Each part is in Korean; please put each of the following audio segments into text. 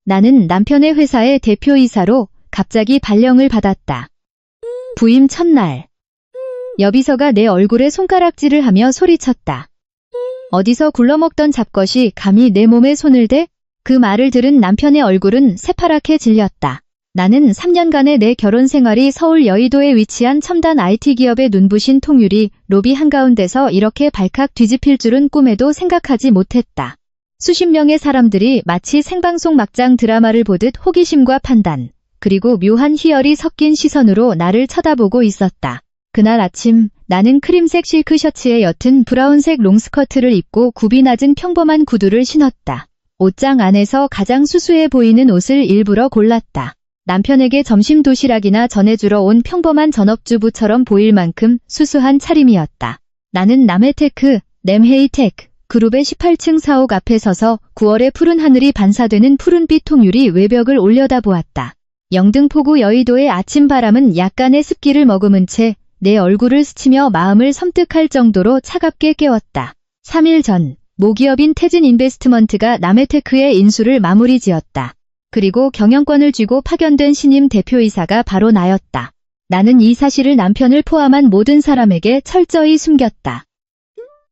나는 남편의 회사의 대표이사로 갑자기 발령을 받았다. 부임 첫날. 여비서가 내 얼굴에 손가락질을 하며 소리쳤다. 어디서 굴러먹던 잡것이 감히 내 몸에 손을 대? 그 말을 들은 남편의 얼굴은 새파랗게 질렸다. 나는 3년간의 내 결혼 생활이 서울 여의도에 위치한 첨단 IT 기업의 눈부신 통유리 로비 한가운데서 이렇게 발칵 뒤집힐 줄은 꿈에도 생각하지 못했다. 수십 명의 사람들이 마치 생방송 막장 드라마를 보듯 호기심과 판단, 그리고 묘한 희열이 섞인 시선으로 나를 쳐다보고 있었다. 그날 아침 나는 크림색 실크 셔츠에 옅은 브라운색 롱스커트를 입고 굽이 낮은 평범한 구두를 신었다. 옷장 안에서 가장 수수해 보이는 옷을 일부러 골랐다. 남편에게 점심 도시락이나 전해주러 온 평범한 전업주부처럼 보일 만큼 수수한 차림이었다. 나는 남해테크, nemhe이테크 그룹의 18층 사옥 앞에 서서 9월의 푸른 하늘이 반사되는 푸른빛 통유리 외벽을 올려다보았다. 영등포구 여의도의 아침 바람은 약간의 습기를 머금은 채 내 얼굴을 스치며 마음을 섬뜩할 정도로 차갑게 깨웠다. 3일 전 모기업인 태진인베스트먼트가 남해테크의 인수를 마무리 지었다. 그리고 경영권을 쥐고 파견된 신임 대표이사가 바로 나였다. 나는 이 사실을 남편을 포함한 모든 사람에게 철저히 숨겼다.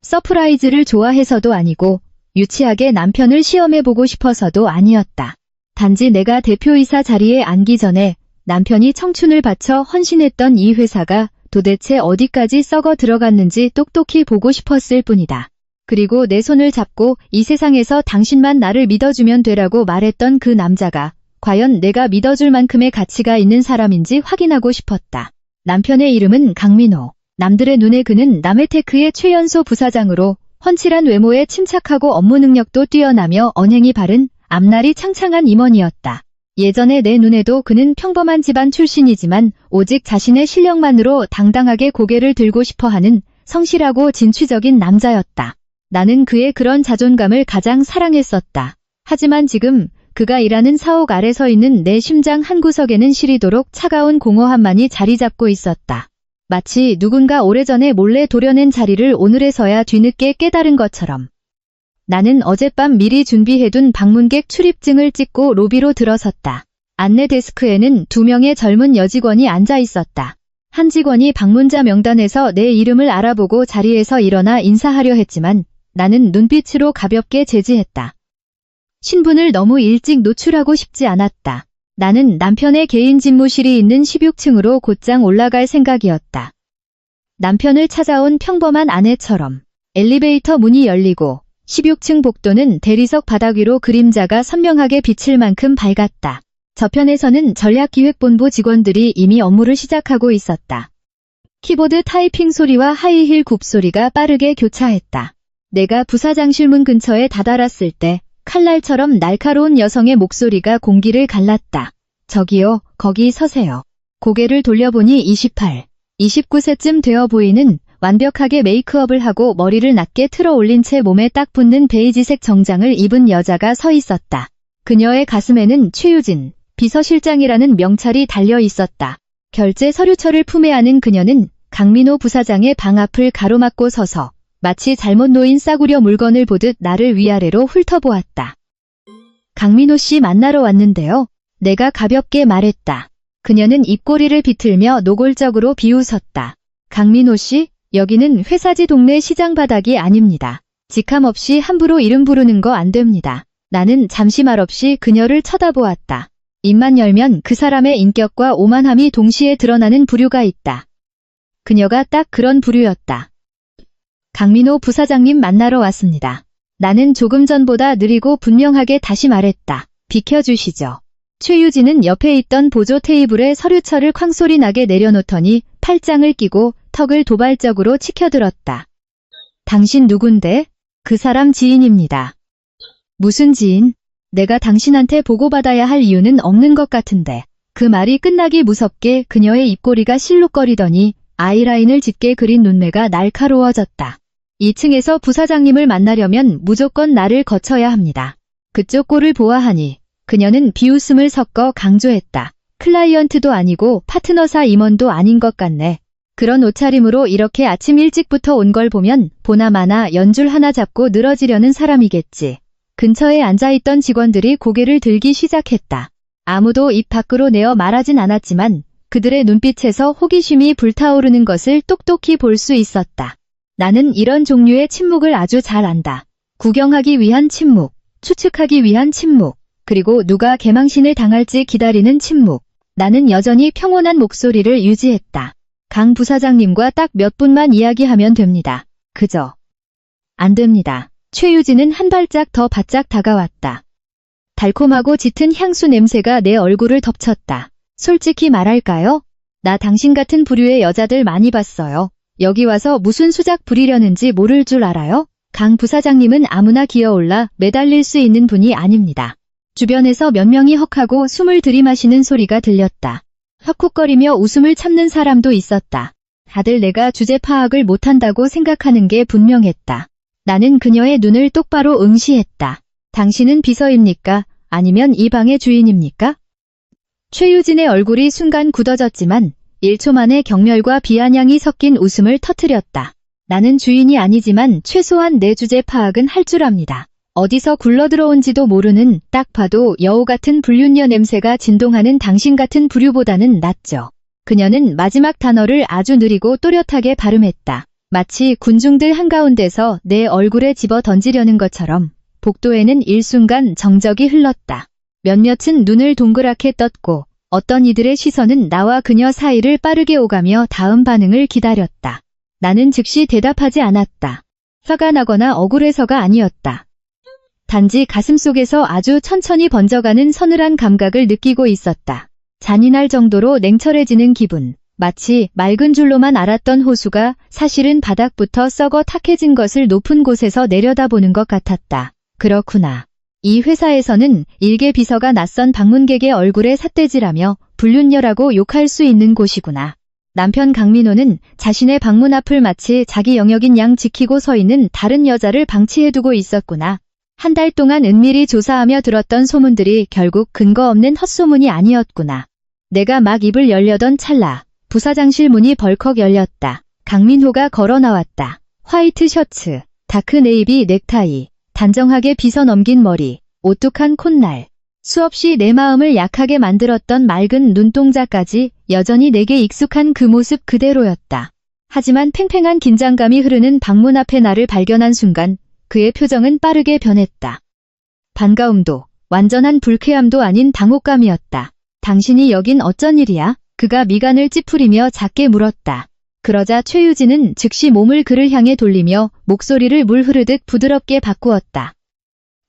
서프라이즈를 좋아해서도 아니고 유치하게 남편을 시험해보고 싶어서도 아니었다. 단지 내가 대표이사 자리에 앉기 전에 남편이 청춘을 바쳐 헌신했던 이 회사가 도대체 어디까지 썩어 들어갔는지 똑똑히 보고 싶었을 뿐이다. 그리고 내 손을 잡고 이 세상에서 당신만 나를 믿어주면 되라고 말했던 그 남자가 과연 내가 믿어줄 만큼의 가치가 있는 사람인지 확인하고 싶었다. 남편의 이름은 강민호. 남들의 눈에 그는 남해테크의 최연소 부사장으로 훤칠한 외모에 침착하고 업무 능력도 뛰어나며 언행이 바른 앞날이 창창한 임원이었다. 예전에 내 눈에도 그는 평범한 집안 출신이지만 오직 자신의 실력만으로 당당하게 고개를 들고 싶어하는 성실하고 진취적인 남자였다. 나는 그의 그런 자존감을 가장 사랑했었다. 하지만 지금 그가 일하는 사옥 아래 서 있는 내 심장 한구석에는 시리도록 차가운 공허함만이 자리 잡고 있었다. 마치 누군가 오래전에 몰래 도려낸 자리를 오늘에서야 뒤늦게 깨달은 것처럼. 나는 어젯밤 미리 준비해둔 방문객 출입증을 찍고 로비로 들어섰다. 안내 데스크에는 2명의 젊은 여직원이 앉아 있었다. 한 직원이 방문자 명단에서 내 이름을 알아보고 자리에서 일어나 인사하려 했지만 나는 눈빛으로 가볍게 제지했다. 신분을 너무 일찍 노출하고 싶지 않았다. 나는 남편의 개인 집무실이 있는 16층으로 곧장 올라갈 생각이었다. 남편을 찾아온 평범한 아내처럼 엘리베이터 문이 열리고 16층 복도는 대리석 바닥 위로 그림자가 선명하게 비칠 만큼 밝았다. 저편에서는 전략기획본부 직원들이 이미 업무를 시작하고 있었다. 키보드 타이핑 소리와 하이힐 굽소리가 빠르게 교차했다. 내가 부사장실 문 근처에 다다랐을 때 칼날처럼 날카로운 여성의 목소리가 공기를 갈랐다. 저기요, 거기 서세요. 고개를 돌려보니 28, 29세쯤 되어 보이는 완벽하게 메이크업을 하고 머리를 낮게 틀어 올린 채 몸에 딱 붙는 베이지색 정장을 입은 여자가 서 있었다. 그녀의 가슴에는 최유진 비서실장이라는 명찰이 달려 있었다. 결제 서류처를 품에 안은 그녀는 강민호 부사장의 방 앞을 가로막고 서서 마치 잘못 놓인 싸구려 물건을 보듯 나를 위아래로 훑어보았다. 강민호 씨 만나러 왔는데요. 내가 가볍게 말했다. 그녀는 입꼬리를 비틀며 노골적으로 비웃었다. 강민호 씨? 여기는 회사지 동네 시장 바닥이 아닙니다. 직함 없이 함부로 이름 부르는 거 안 됩니다. 나는 잠시 말없이 그녀를 쳐다보았다. 입만 열면 그 사람의 인격과 오만함이 동시에 드러나는 부류가 있다. 그녀가 딱 그런 부류였다. 강민호 부사장님 만나러 왔습니다. 나는 조금 전보다 느리고 분명하게 다시 말했다. 비켜주시죠. 최유진은 옆에 있던 보조 테이블에 서류철을 쾅소리 나게 내려놓더니 팔짱을 끼고 턱을 도발적으로 치켜들었다. 당신 누군데? 그 사람 지인입니다. 무슨 지인? 내가 당신한테 보고받아야 할 이유는 없는 것 같은데. 그 말이 끝나기 무섭게 그녀의 입꼬리가 실룩거리더니 아이라인을 짙게 그린 눈매가 날카로워졌다. 2층에서 부사장님을 만나려면 무조건 나를 거쳐야 합니다. 그쪽 꼴을 보아하니 그녀는 비웃음을 섞어 강조했다. 클라이언트도 아니고 파트너사 임원도 아닌 것 같네. 그런 옷차림으로 이렇게 아침 일찍부터 온 걸 보면 보나마나 연줄 하나 잡고 늘어지려는 사람이겠지. 근처에 앉아있던 직원들이 고개를 들기 시작했다. 아무도 입 밖으로 내어 말하진 않았지만 그들의 눈빛에서 호기심이 불타오르는 것을 똑똑히 볼 수 있었다. 나는 이런 종류의 침묵을 아주 잘 안다. 구경하기 위한 침묵, 추측하기 위한 침묵, 그리고 누가 개망신을 당할지 기다리는 침묵. 나는 여전히 평온한 목소리를 유지했다. 강 부사장님과 딱 몇 분만 이야기하면 됩니다. 그저. 안 됩니다. 최유진은 한 발짝 더 바짝 다가왔다. 달콤하고 짙은 향수 냄새가 내 얼굴을 덮쳤다. 솔직히 말할까요? 나 당신 같은 부류의 여자들 많이 봤어요. 여기 와서 무슨 수작 부리려는지 모를 줄 알아요? 강 부사장님은 아무나 기어올라 매달릴 수 있는 분이 아닙니다. 주변에서 몇 명이 헉하고 숨을 들이마시는 소리가 들렸다. 헉헉거리며 웃음을 참는 사람도 있었다. 다들 내가 주제 파악을 못한다고 생각하는 게 분명했다. 나는 그녀의 눈을 똑바로 응시했다. 당신은 비서입니까? 아니면 이 방의 주인입니까? 최유진의 얼굴이 순간 굳어졌지만 1초 만에 경멸과 비아냥이 섞인 웃음을 터뜨렸다. 나는 주인이 아니지만 최소한 내 주제 파악은 할 줄 압니다. 어디서 굴러들어온지도 모르는 딱 봐도 여우 같은 불륜녀 냄새가 진동하는 당신 같은 부류보다는 낫죠. 그녀는 마지막 단어를 아주 느리고 또렷하게 발음했다. 마치 군중들 한가운데서 내 얼굴에 집어 던지려는 것처럼 복도에는 일순간 정적이 흘렀다. 몇몇은 눈을 동그랗게 떴고 어떤 이들의 시선은 나와 그녀 사이를 빠르게 오가며 다음 반응을 기다렸다. 나는 즉시 대답하지 않았다. 화가 나거나 억울해서가 아니었다. 단지 가슴속에서 아주 천천히 번져가는 서늘한 감각을 느끼고 있었다. 잔인할 정도로 냉철해지는 기분. 마치 맑은 줄로만 알았던 호수가 사실은 바닥부터 썩어 탁해진 것을 높은 곳에서 내려다보는 것 같았다. 그렇구나. 이 회사에서는 일개 비서가 낯선 방문객의 얼굴에 삿대질하며 불륜녀라고 욕할 수 있는 곳이구나. 남편 강민호는 자신의 방문 앞을 마치 자기 영역인 양 지키고 서 있는 다른 여자를 방치해두고 있었구나. 한 달 동안 은밀히 조사하며 들었던 소문들이 결국 근거 없는 헛소문이 아니었구나. 내가 막 입을 열려던 찰나 부사장실 문이 벌컥 열렸다. 강민호가 걸어 나왔다. 화이트 셔츠, 다크 네이비 넥타이, 단정하게 빗어 넘긴 머리, 오뚝한 콧날. 수없이 내 마음을 약하게 만들었던 맑은 눈동자까지 여전히 내게 익숙한 그 모습 그대로였다. 하지만 팽팽한 긴장감이 흐르는 방문 앞에 나를 발견한 순간 그의 표정은 빠르게 변했다. 반가움도 완전한 불쾌함도 아닌 당혹감이었다. 당신이 여긴 어쩐 일이야? 그가 미간을 찌푸리며 작게 물었다. 그러자 최유진은 즉시 몸을 그를 향해 돌리며 목소리를 물 흐르듯 부드럽게 바꾸었다.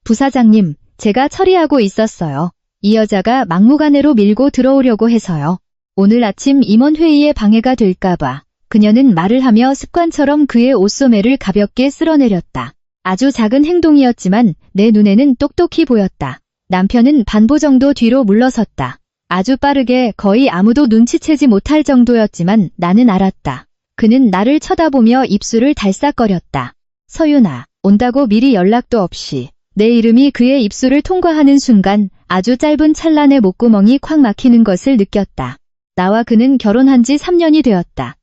부사장님, 제가 처리하고 있었어요. 이 여자가 막무가내로 밀고 들어오려고 해서요. 오늘 아침 임원회의에 방해가 될까봐. 그녀는 말을 하며 습관처럼 그의 옷소매를 가볍게 쓸어내렸다. 아주 작은 행동이었지만 내 눈에는 똑똑히 보였다. 남편은 반보 정도 뒤로 물러섰다. 아주 빠르게 거의 아무도 눈치채지 못할 정도였지만 나는 알았다. 그는 나를 쳐다보며 입술을 달싹거렸다. 서윤아, 온다고 미리 연락도 없이. 내 이름이 그의 입술을 통과하는 순간 아주 짧은 찰나의 목구멍이 콱 막히는 것을 느꼈다. 나와 그는 결혼한 지 3년이 되었다.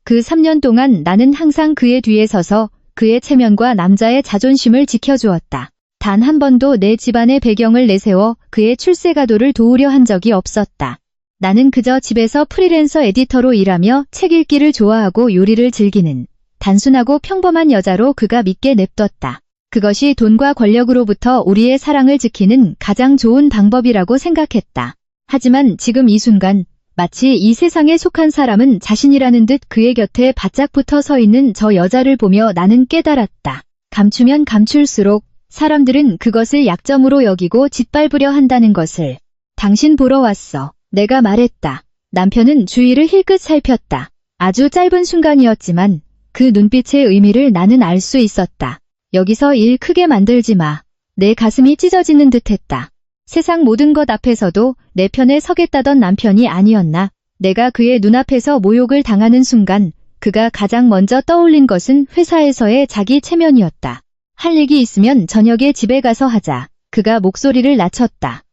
그 3년 동안 나는 항상 그의 뒤에 서서 그의 체면과 남자의 자존심을 지켜주었다. 단 한 번도 내 집안의 배경을 내세워 그의 출세가도를 도우려 한 적이 없었다. 나는 그저 집에서 프리랜서 에디터로 일하며 책 읽기를 좋아하고 요리를 즐기는 단순하고 평범한 여자로 그가 믿게 냅뒀다. 그것이 돈과 권력으로부터 우리의 사랑을 지키는 가장 좋은 방법이라고 생각했다. 하지만 지금 이 순간 마치 이 세상에 속한 사람은 자신이라는 듯 그의 곁에 바짝 붙어 서 있는 저 여자를 보며 나는 깨달았다. 감추면 감출수록 사람들은 그것을 약점으로 여기고 짓밟으려 한다는 것을. 당신 보러 왔어. 내가 말했다. 남편은 주위를 힐끗 살폈다. 아주 짧은 순간이었지만 그 눈빛의 의미를 나는 알 수 있었다. 여기서 일 크게 만들지 마. 내 가슴이 찢어지는 듯했다. 세상 모든 것 앞에서도 내 편에 서겠다던 남편이 아니었나. 내가 그의 눈앞에서 모욕을 당하는 순간 그가 가장 먼저 떠올린 것은 회사에서의 자기 체면이었다. 할 얘기 있으면 저녁에 집에 가서 하자. 그가 목소리를 낮췄다.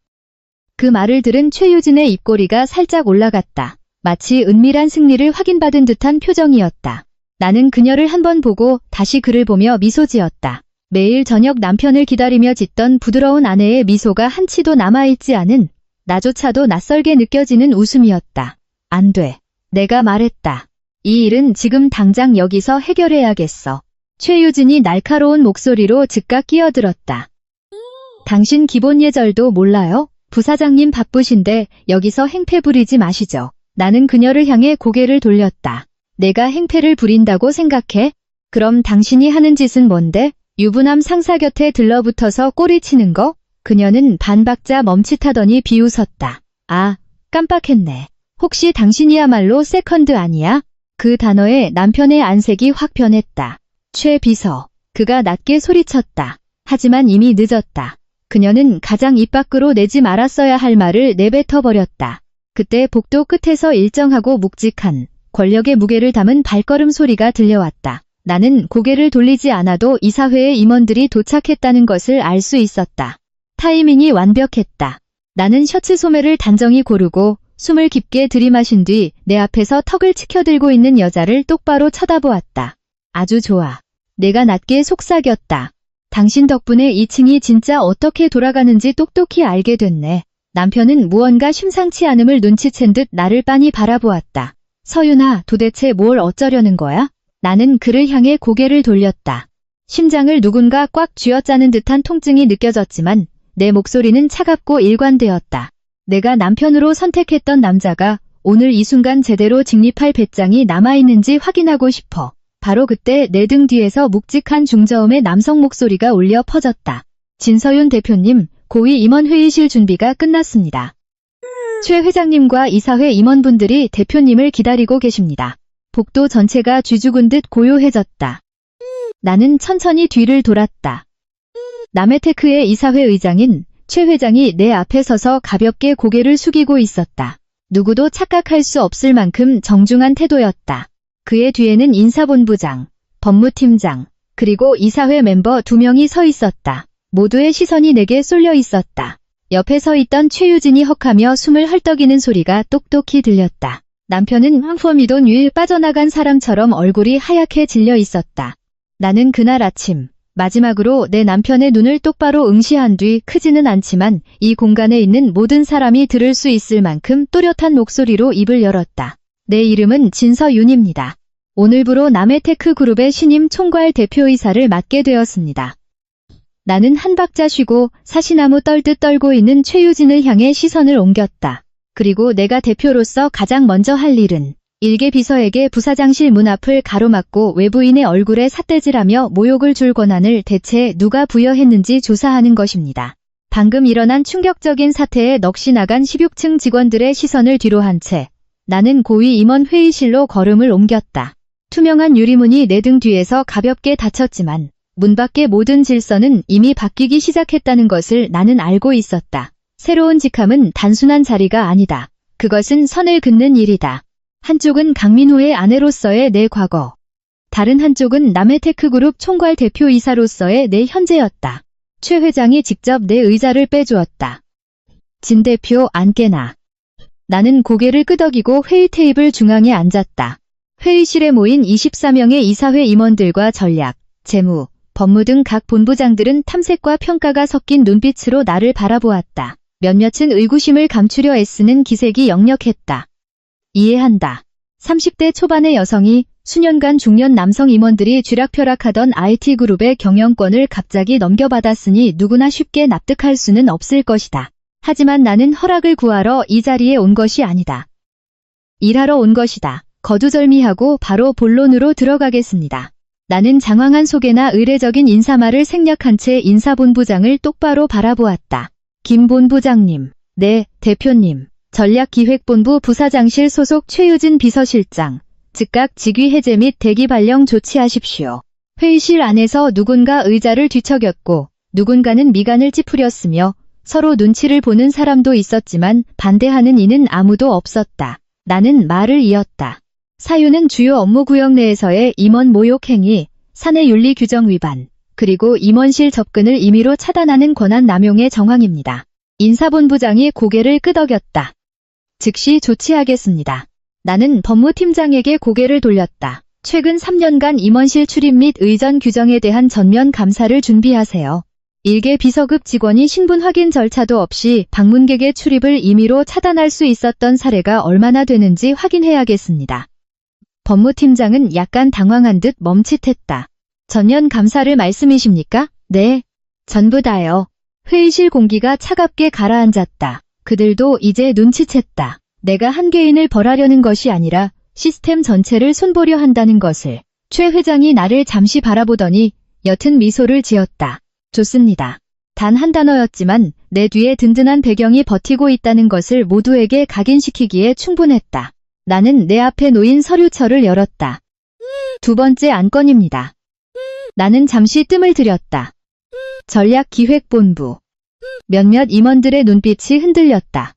그 말을 들은 최유진의 입꼬리가 살짝 올라갔다. 마치 은밀한 승리를 확인받은 듯한 표정이었다. 나는 그녀를 한 번 보고 다시 그를 보며 미소 지었다. 매일 저녁 남편을 기다리며 짓던 부드러운 아내의 미소가 한치도 남아있지 않은 나조차도 낯설게 느껴지는 웃음이었다. 안 돼. 내가 말했다. 이 일은 지금 당장 여기서 해결해야겠어. 최유진이 날카로운 목소리로 즉각 끼어들었다. 당신 기본 예절도 몰라요? 부사장님 바쁘신데 여기서 행패 부리지 마시죠. 나는 그녀를 향해 고개를 돌렸다. 내가 행패를 부린다고 생각해? 그럼 당신이 하는 짓은 뭔데? 유부남 상사 곁에 들러붙어서 꼬리치는 거? 그녀는 반박자 멈칫하더니 비웃었다. 아, 깜빡했네. 혹시 당신이야말로 세컨드 아니야? 그 단어에 남편의 안색이 확 변했다. 최 비서. 그가 낮게 소리쳤다. 하지만 이미 늦었다. 그녀는 가장 입 밖으로 내지 말았어야 할 말을 내뱉어버렸다. 그때 복도 끝에서 일정하고 묵직한 권력의 무게를 담은 발걸음 소리가 들려왔다. 나는 고개를 돌리지 않아도 이사회의 임원들이 도착했다는 것을 알 수 있었다. 타이밍이 완벽했다. 나는 셔츠 소매를 단정히 고르고 숨을 깊게 들이마신 뒤 내 앞에서 턱을 치켜들고 있는 여자를 똑바로 쳐다보았다. 아주 좋아. 내가 낮게 속삭였다. 당신 덕분에 2층이 진짜 어떻게 돌아가는지 똑똑히 알게 됐네. 남편은 무언가 심상치 않음을 눈치챈 듯 나를 빤히 바라보았다. 서윤아, 도대체 뭘 어쩌려는 거야? 나는 그를 향해 고개를 돌렸다. 심장을 누군가 꽉 쥐어짜는 듯한 통증이 느껴졌지만 내 목소리는 차갑고 일관되었다. 내가 남편으로 선택했던 남자가 오늘 이 순간 제대로 직립할 배짱이 남아있는지 확인하고 싶어. 바로 그때 내 등 뒤에서 묵직한 중저음의 남성 목소리가 울려 퍼졌다. 진서윤 대표님, 고위 임원회의실 준비가 끝났습니다. 최 회장님과 이사회 임원분들이 대표님을 기다리고 계십니다. 복도 전체가 쥐죽은 듯 고요해졌다. 나는 천천히 뒤를 돌았다. 남해테크의 이사회 의장인 최 회장이 내 앞에 서서 가볍게 고개를 숙이고 있었다. 누구도 착각할 수 없을 만큼 정중한 태도였다. 그의 뒤에는 인사본부장, 법무팀장, 그리고 이사회 멤버 2명이 서 있었다. 모두의 시선이 내게 쏠려 있었다. 옆에 서 있던 최유진이 헉하며 숨을 헐떡이는 소리가 똑똑히 들렸다. 남편은 황포미돈 위에 빠져나간 사람처럼 얼굴이 하얗게 질려 있었다. 나는 그날 아침 마지막으로 내 남편의 눈을 똑바로 응시한 뒤 크지는 않지만 이 공간에 있는 모든 사람이 들을 수 있을 만큼 또렷한 목소리로 입을 열었다. 내 이름은 진서윤입니다. 오늘부로 남해테크 그룹의 신임 총괄 대표이사를 맡게 되었습니다. 나는 한 박자 쉬고 사시나무 떨듯 떨고 있는 최유진을 향해 시선을 옮겼다. 그리고 내가 대표로서 가장 먼저 할 일은 일개 비서에게 부사장실 문 앞을 가로막고 외부인의 얼굴에 삿대질하며 모욕을 줄 권한을 대체 누가 부여했는지 조사하는 것입니다. 방금 일어난 충격적인 사태에 넋이 나간 16층 직원들의 시선을 뒤로 한 채 나는 고위 임원 회의실로 걸음을 옮겼다. 투명한 유리문이 내 등 뒤에서 가볍게 닫혔지만 문 밖의 모든 질서는 이미 바뀌기 시작했다는 것을 나는 알고 있었다. 새로운 직함은 단순한 자리가 아니다. 그것은 선을 긋는 일이다. 한쪽은 강민호의 아내로서의 내 과거. 다른 한쪽은 남해테크그룹 총괄 대표이사로서의 내 현재였다. 최 회장이 직접 내 의자를 빼주었다. 진 대표 앉게나. 나는 고개를 끄덕이고 회의 테이블 중앙에 앉았다. 회의실에 모인 24명의 이사회 임원들과 전략, 재무, 법무 등 각 본부장들은 탐색과 평가가 섞인 눈빛으로 나를 바라보았다. 몇몇은 의구심을 감추려 애쓰는 기색이 역력했다. 이해한다. 30대 초반의 여성이 수년간 중년 남성 임원들이 쥐락펴락하던 IT그룹의 경영권을 갑자기 넘겨받았으니 누구나 쉽게 납득할 수는 없을 것이다. 하지만 나는 허락을 구하러 이 자리에 온 것이 아니다. 일하러 온 것이다. 거두절미하고 바로 본론으로 들어가겠습니다. 나는 장황한 소개나 의례적인 인사말을 생략한 채 인사본부장을 똑바로 바라보았다. 김 본부장님, 네, 대표님, 전략기획본부 부사장실 소속 최유진 비서실장, 즉각 직위 해제 및 대기 발령 조치하십시오. 회의실 안에서 누군가 의자를 뒤척였고 누군가는 미간을 찌푸렸으며 서로 눈치를 보는 사람도 있었지만 반대하는 이는 아무도 없었다. 나는 말을 이었다. 사유는 주요 업무 구역 내에서의 임원 모욕 행위, 사내 윤리 규정 위반, 그리고 임원실 접근을 임의로 차단하는 권한 남용의 정황입니다. 인사본부장이 고개를 끄덕였다. 즉시 조치하겠습니다. 나는 법무팀장에게 고개를 돌렸다. 최근 3년간 임원실 출입 및 의전 규정에 대한 전면 감사를 준비하세요. 일개 비서급 직원이 신분 확인 절차도 없이 방문객의 출입을 임의로 차단할 수 있었던 사례가 얼마나 되는지 확인해야겠습니다. 법무팀장은 약간 당황한 듯 멈칫했다. 전면 감사를 말씀이십니까? 네. 전부 다요. 회의실 공기가 차갑게 가라앉았다. 그들도 이제 눈치챘다. 내가 한 개인을 벌하려는 것이 아니라 시스템 전체를 손보려 한다는 것을. 최 회장이 나를 잠시 바라보더니 옅은 미소를 지었다. 좋습니다. 단 한 단어였지만 내 뒤에 든든한 배경이 버티고 있다는 것을 모두에게 각인시키기에 충분했다. 나는 내 앞에 놓인 서류철을 열었다. 두 번째 안건입니다. 나는 잠시 뜸을 들였다. 전략기획본부. 몇몇 임원들의 눈빛이 흔들렸다.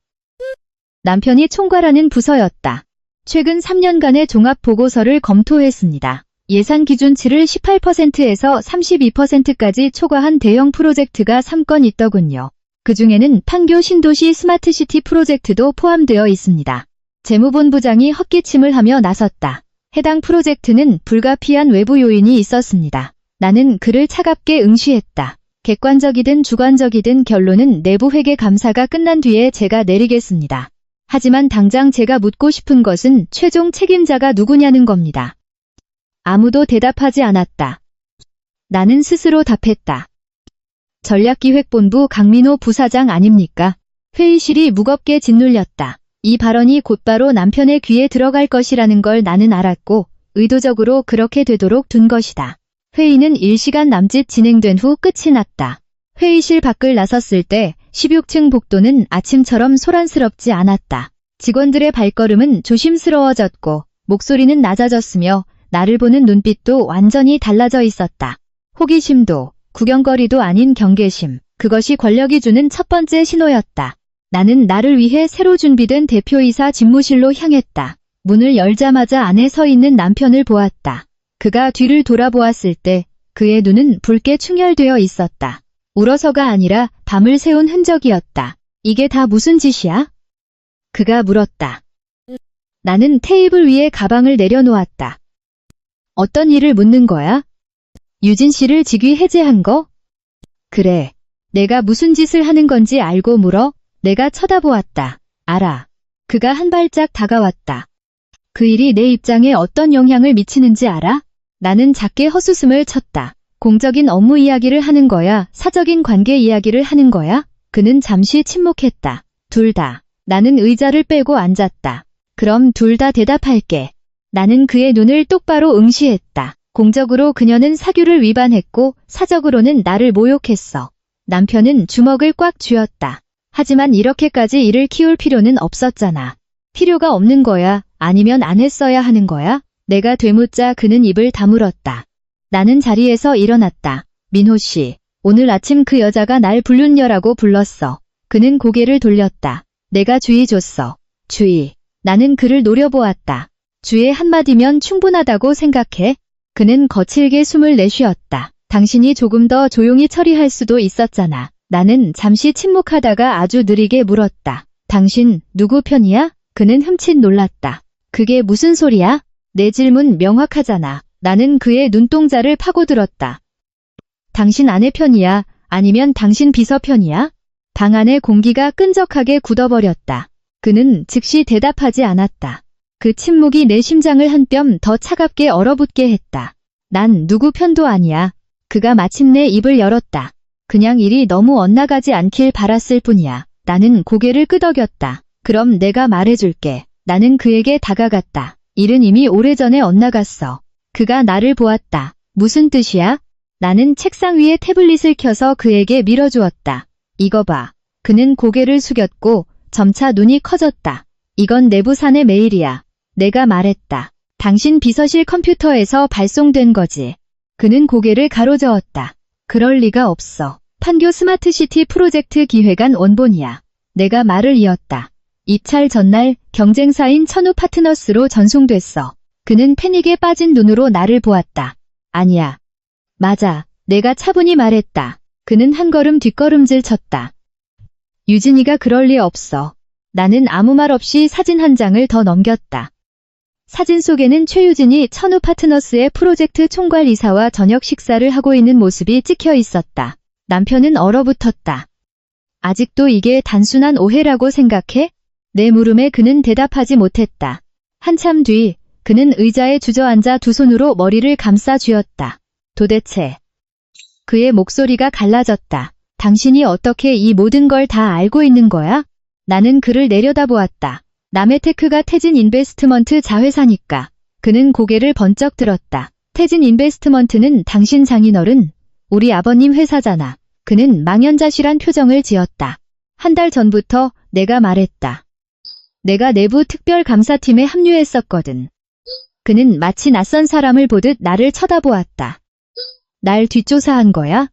남편이 총괄하는 부서였다. 최근 3년간의 종합보고서를 검토했습니다. 예산 기준치를 18%에서 32%까지 초과한 대형 프로젝트가 3건 있더군요. 그중에는 판교 신도시 스마트시티 프로젝트도 포함되어 있습니다. 재무본부장이 헛기침을 하며 나섰다. 해당 프로젝트는 불가피한 외부 요인이 있었습니다. 나는 그를 차갑게 응시했다. 객관적이든 주관적이든 결론은 내부 회계 감사가 끝난 뒤에 제가 내리겠습니다. 하지만 당장 제가 묻고 싶은 것은 최종 책임자가 누구냐는 겁니다. 아무도 대답하지 않았다. 나는 스스로 답했다. 전략기획본부 강민호 부사장 아닙니까? 회의실이 무겁게 짓눌렸다. 이 발언이 곧바로 남편의 귀에 들어갈 것이라는 걸 나는 알았고 의도적으로 그렇게 되도록 둔 것이다. 회의는 1시간 남짓 진행된 후 끝이 났다. 회의실 밖을 나섰을 때 16층 복도는 아침처럼 소란스럽지 않았다. 직원들의 발걸음은 조심스러워졌고 목소리는 낮아졌으며 나를 보는 눈빛도 완전히 달라져 있었다. 호기심도 구경거리도 아닌 경계심. 그것이 권력이 주는 첫 번째 신호였다. 나는 나를 위해 새로 준비된 대표이사 집무실로 향했다. 문을 열자마자 안에 서 있는 남편을 보았다. 그가 뒤를 돌아보았을 때 그의 눈은 붉게 충혈되어 있었다. 울어서가 아니라 밤을 새운 흔적이었다. 이게 다 무슨 짓이야? 그가 물었다. 나는 테이블 위에 가방을 내려놓았다. 어떤 일을 묻는 거야? 유진 씨를 직위 해제한 거? 그래. 내가 무슨 짓을 하는 건지 알고 물어? 내가 쳐다보았다. 알아. 그가 한 발짝 다가왔다. 그 일이 내 입장에 어떤 영향을 미치는지 알아? 나는 작게 헛웃음을 쳤다. 공적인 업무 이야기를 하는 거야? 사적인 관계 이야기를 하는 거야? 그는 잠시 침묵했다. 둘 다. 나는 의자를 빼고 앉았다. 그럼 둘 다 대답할게. 나는 그의 눈을 똑바로 응시했다. 공적으로 그녀는 사규를 위반했고 사적으로는 나를 모욕했어. 남편은 주먹을 꽉 쥐었다. 하지만 이렇게까지 일을 키울 필요는 없었잖아. 필요가 없는 거야? 아니면 안 했어야 하는 거야? 내가 되묻자 그는 입을 다물었다. 나는 자리에서 일어났다. 민호 씨, 오늘 아침 그 여자가 날 불륜녀라고 불렀어. 그는 고개를 돌렸다. 내가 주의 줬어. 주의. 나는 그를 노려보았다. 주의 한마디면 충분하다고 생각해? 그는 거칠게 숨을 내쉬었다. 당신이 조금 더 조용히 처리할 수도 있었잖아. 나는 잠시 침묵하다가 아주 느리게 물었다. 당신 누구 편이야? 그는 흠칫 놀랐다. 그게 무슨 소리야? 내 질문 명확하잖아. 나는 그의 눈동자를 파고들었다. 당신 아내 편이야? 아니면 당신 비서 편이야? 방 안의 공기가 끈적하게 굳어버렸다. 그는 즉시 대답하지 않았다. 그 침묵이 내 심장을 한 뼘 더 차갑게 얼어붙게 했다. 난 누구 편도 아니야. 그가 마침내 입을 열었다. 그냥 일이 너무 엇나가지 않길 바랐을 뿐이야. 나는 고개를 끄덕였다. 그럼 내가 말해줄게. 나는 그에게 다가갔다. 일은 이미 오래전에 엇나갔어. 그가 나를 보았다. 무슨 뜻이야? 나는 책상 위에 태블릿을 켜서 그에게 밀어주었다. 이거 봐. 그는 고개를 숙였고 점차 눈이 커졌다. 이건 내부 사내 메일이야. 내가 말했다. 당신 비서실 컴퓨터에서 발송된 거지. 그는 고개를 가로저었다. 그럴 리가 없어. 판교 스마트시티 프로젝트 기획안 원본이야. 내가 말을 이었다. 입찰 전날 경쟁사인 천우 파트너스로 전송됐어. 그는 패닉에 빠진 눈으로 나를 보았다. 아니야. 맞아. 내가 차분히 말했다. 그는 한 걸음 뒷걸음질 쳤다. 유진이가 그럴 리 없어. 나는 아무 말 없이 사진 한 장을 더 넘겼다. 사진 속에는 최유진이 천우 파트너스의 프로젝트 총괄이사와 저녁 식사를 하고 있는 모습이 찍혀 있었다. 남편은 얼어붙었다. 아직도 이게 단순한 오해라고 생각해? 내 물음에 그는 대답하지 못했다. 한참 뒤 그는 의자에 주저앉아 두 손으로 머리를 감싸 쥐었다. 도대체. 그의 목소리가 갈라졌다. 당신이 어떻게 이 모든 걸 다 알고 있는 거야? 나는 그를 내려다보았다. 남해테크가 태진 인베스트먼트 자회사니까. 그는 고개를 번쩍 들었다. 태진 인베스트먼트는 당신 장인어른, 우리 아버님 회사잖아. 그는 망연자실한 표정을 지었다. 한 달 전부터 내가 말했다. 내가 내부 특별감사팀에 합류했었거든. 그는 마치 낯선 사람을 보듯 나를 쳐다보았다. 날 뒷조사한 거야?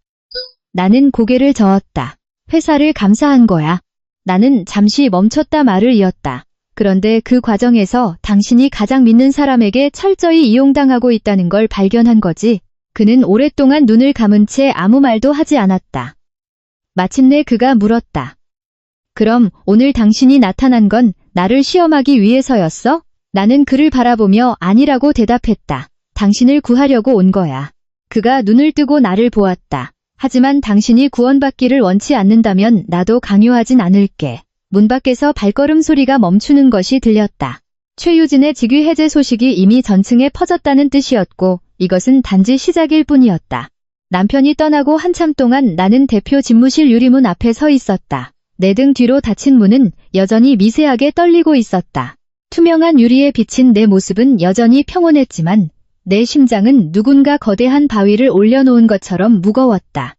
나는 고개를 저었다. 회사를 감사한 거야. 나는 잠시 멈췄다 말을 이었다. 그런데 그 과정에서 당신이 가장 믿는 사람에게 철저히 이용당하고 있다는 걸 발견한 거지. 그는 오랫동안 눈을 감은 채 아무 말도 하지 않았다. 마침내 그가 물었다. 그럼 오늘 당신이 나타난 건 나를 시험하기 위해서였어? 나는 그를 바라보며 아니라고 대답했다. 당신을 구하려고 온 거야. 그가 눈을 뜨고 나를 보았다. 하지만 당신이 구원받기를 원치 않는다면 나도 강요하진 않을게. 문 밖에서 발걸음 소리가 멈추는 것이 들렸다. 최유진의 직위 해제 소식이 이미 전층에 퍼졌다는 뜻이었고 이것은 단지 시작일 뿐이었다. 남편이 떠나고 한참 동안 나는 대표 집무실 유리문 앞에 서 있었다. 내 등 뒤로 닫힌 문은 여전히 미세하게 떨리고 있었다. 투명한 유리에 비친 내 모습은 여전히 평온했지만 내 심장은 누군가 거대한 바위를 올려놓은 것처럼 무거웠다.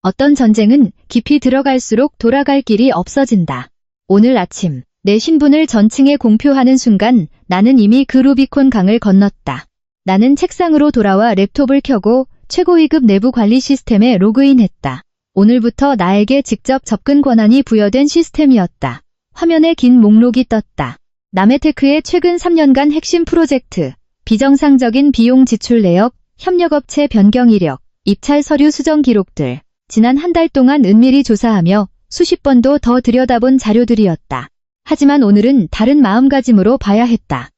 어떤 전쟁은 깊이 들어갈수록 돌아갈 길이 없어진다. 오늘 아침 내 신분을 전층에 공표하는 순간 나는 이미 그 루비콘 강을 건넜다. 나는 책상으로 돌아와 랩톱을 켜고 최고위급 내부 관리 시스템에 로그인했다. 오늘부터 나에게 직접 접근 권한이 부여된 시스템이었다. 화면에 긴 목록이 떴다. 남해테크의 최근 3년간 핵심 프로젝트, 비정상적인 비용 지출 내역, 협력업체 변경 이력, 입찰 서류 수정 기록들, 지난 한 달 동안 은밀히 조사하며 수십 번도 더 들여다본 자료들이었다. 하지만 오늘은 다른 마음가짐으로 봐야 했다.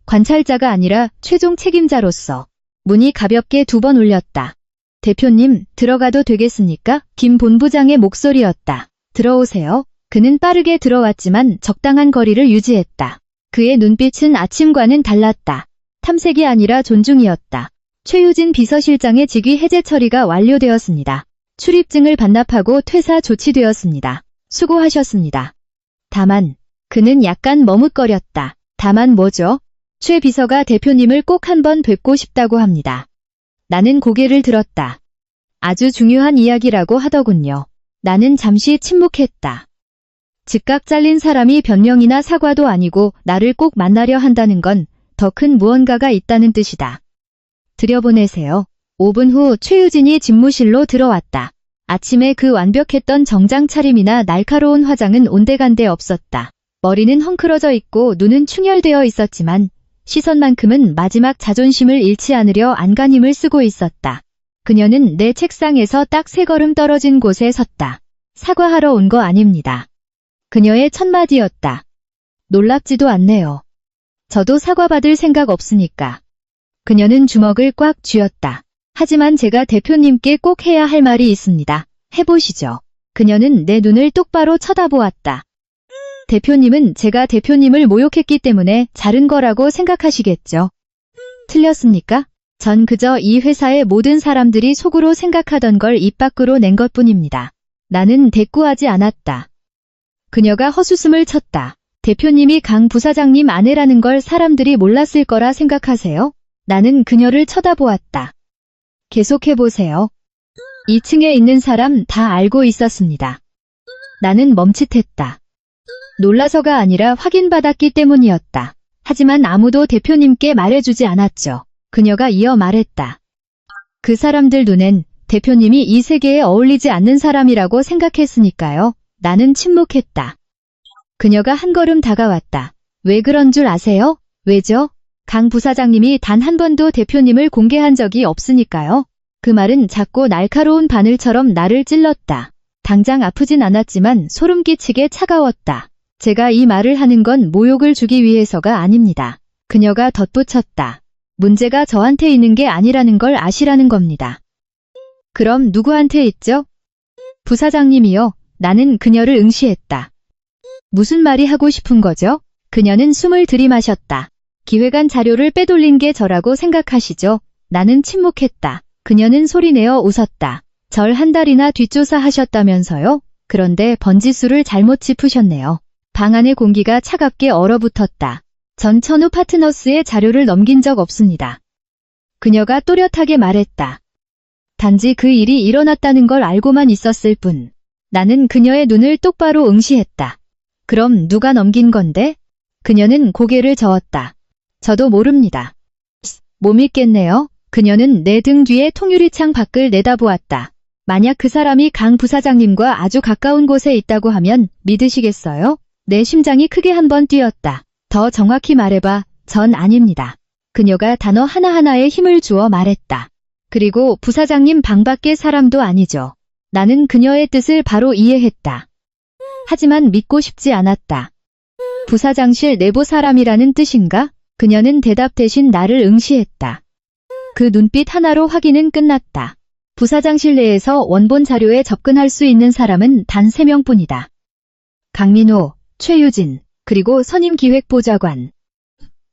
관찰자가 아니라 최종 책임자로서. 문이 가볍게 두 번 울렸다. 대표님, 들어가도 되겠습니까? 김 본부장의 목소리였다. 들어오세요. 그는 빠르게 들어왔지만 적당한 거리를 유지했다. 그의 눈빛은 아침과는 달랐다. 탐색이 아니라 존중이었다. 최유진 비서실장의 직위 해제 처리가 완료되었습니다. 출입증을 반납하고 퇴사 조치되었습니다. 수고하셨습니다. 다만, 그는 약간 머뭇거렸다. 다만 뭐죠? 최 비서가 대표님을 꼭 한번 뵙고 싶다고 합니다. 나는 고개를 들었다. 아주 중요한 이야기라고 하더군요. 나는 잠시 침묵했다. 즉각 잘린 사람이 변명이나 사과도 아니고 나를 꼭 만나려 한다는 건 더 큰 무언가가 있다는 뜻이다. 들여보내세요. 5분 후 최유진이 집무실로 들어왔다. 아침에 그 완벽했던 정장 차림이나 날카로운 화장은 온데간데 없었다. 머리는 헝클어져 있고 눈은 충혈되어 있었지만 시선만큼은 마지막 자존심을 잃지 않으려 안간힘을 쓰고 있었다. 그녀는 내 책상에서 딱 3걸음 떨어진 곳에 섰다. 사과하러 온 거 아닙니다. 그녀의 첫 마디였다. 놀랍지도 않네요. 저도 사과받을 생각 없으니까. 그녀는 주먹을 꽉 쥐었다. 하지만 제가 대표님께 꼭 해야 할 말이 있습니다. 해보시죠. 그녀는 내 눈을 똑바로 쳐다보았다. 대표님은 제가 대표님을 모욕했기 때문에 자른 거라고 생각하시겠죠. 틀렸습니까? 전 그저 이 회사의 모든 사람들이 속으로 생각하던 걸 입 밖으로 낸 것뿐입니다. 나는 대꾸하지 않았다. 그녀가 헛웃음을 쳤다. 대표님이 강 부사장님 아내라는 걸 사람들이 몰랐을 거라 생각하세요? 나는 그녀를 쳐다보았다. 계속해보세요. 2층에 있는 사람 다 알고 있었습니다. 나는 멈칫했다. 놀라서가 아니라 확인받았기 때문이었다. 하지만 아무도 대표님께 말해주지 않았죠. 그녀가 이어 말했다. 그 사람들 눈엔 대표님이 이 세계에 어울리지 않는 사람이라고 생각했으니까요. 나는 침묵했다. 그녀가 한 걸음 다가왔다. 왜 그런 줄 아세요? 왜죠? 강 부사장님이 단 한 번도 대표님을 공개한 적이 없으니까요. 그 말은 작고 날카로운 바늘처럼 나를 찔렀다. 당장 아프진 않았지만 소름 끼치게 차가웠다. 제가 이 말을 하는 건 모욕을 주기 위해서가 아닙니다. 그녀가 덧붙였다. 문제가 저한테 있는 게 아니라는 걸 아시라는 겁니다. 그럼 누구한테 있죠? 부사장님이요. 나는 그녀를 응시했다. 무슨 말이 하고 싶은 거죠? 그녀는 숨을 들이마셨다. 기획안 자료를 빼돌린 게 저라고 생각하시죠? 나는 침묵했다. 그녀는 소리내어 웃었다. 절 한 달이나 뒷조사 하셨다면서요? 그런데 번지수를 잘못 짚으셨네요. 방 안의 공기가 차갑게 얼어붙었다. 전 천우 파트너스의 자료를 넘긴 적 없습니다. 그녀가 또렷하게 말했다. 단지 그 일이 일어났다는 걸 알고만 있었을 뿐. 나는 그녀의 눈을 똑바로 응시했다. 그럼 누가 넘긴 건데? 그녀는 고개를 저었다. 저도 모릅니다. 못 믿겠네요. 그녀는 내 등 뒤에 통유리창 밖을 내다보았다. 만약 그 사람이 강 부사장님과 아주 가까운 곳에 있다고 하면 믿으시겠어요? 내 심장이 크게 한번 뛰었다. 더 정확히 말해봐. 전 아닙니다. 그녀가 단어 하나하나에 힘을 주어 말했다. 그리고 부사장님 방 밖의 사람도 아니죠. 나는 그녀의 뜻을 바로 이해했다. 하지만 믿고 싶지 않았다. 부사장실 내부 사람이라는 뜻인가? 그녀는 대답 대신 나를 응시했다. 그 눈빛 하나로 확인은 끝났다. 부사장실 내에서 원본 자료에 접근할 수 있는 사람은 단 3명뿐이다. 강민호, 최유진, 그리고 선임기획보좌관.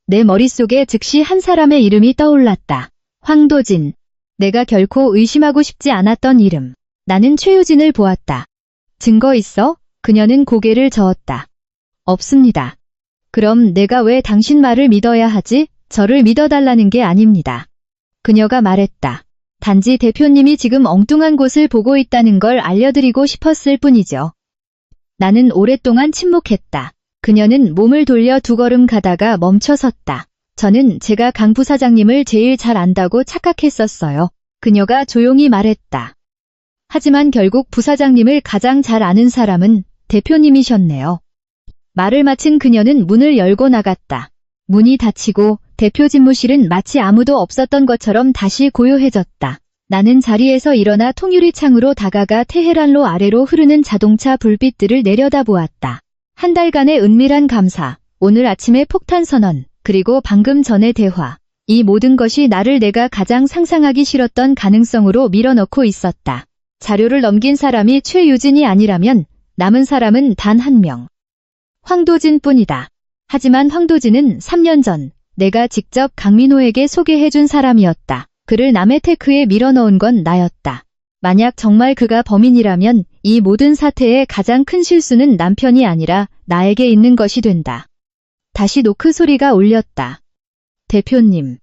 내 머릿속에 즉시 한 사람의 이름이 떠올랐다. 황도진. 내가 결코 의심하고 싶지 않았던 이름. 나는 최유진을 보았다. 증거 있어? 그녀는 고개를 저었다. 없습니다. 그럼 내가 왜 당신 말을 믿어야 하지? 저를 믿어달라는 게 아닙니다. 그녀가 말했다. 단지 대표님이 지금 엉뚱한 곳을 보고 있다는 걸 알려드리고 싶었을 뿐이죠. 나는 오랫동안 침묵했다. 그녀는 몸을 돌려 2걸음 가다가 멈춰섰다. 저는 제가 강 부사장님을 제일 잘 안다고 착각했었어요. 그녀가 조용히 말했다. 하지만 결국 부사장님을 가장 잘 아는 사람은 대표님이셨네요. 말을 마친 그녀는 문을 열고 나갔다. 문이 닫히고 대표 집무실은 마치 아무도 없었던 것처럼 다시 고요해졌다. 나는 자리에서 일어나 통유리창으로 다가가 테헤란로 아래로 흐르는 자동차 불빛들을 내려다보았다. 한 달간의 은밀한 감사, 오늘 아침의 폭탄 선언, 그리고 방금 전의 대화. 이 모든 것이 나를 내가 가장 상상하기 싫었던 가능성으로 밀어넣고 있었다. 자료를 넘긴 사람이 최유진이 아니라면 남은 사람은 단 1명. 황도진 뿐이다. 하지만 황도진은 3년 전 내가 직접 강민호에게 소개해준 사람이었다. 그를 남의 테크에 밀어넣은 건 나였다. 만약 정말 그가 범인이라면 이 모든 사태의 가장 큰 실수는 남편이 아니라 나에게 있는 것이 된다. 다시 노크 소리가 울렸다. 대표님.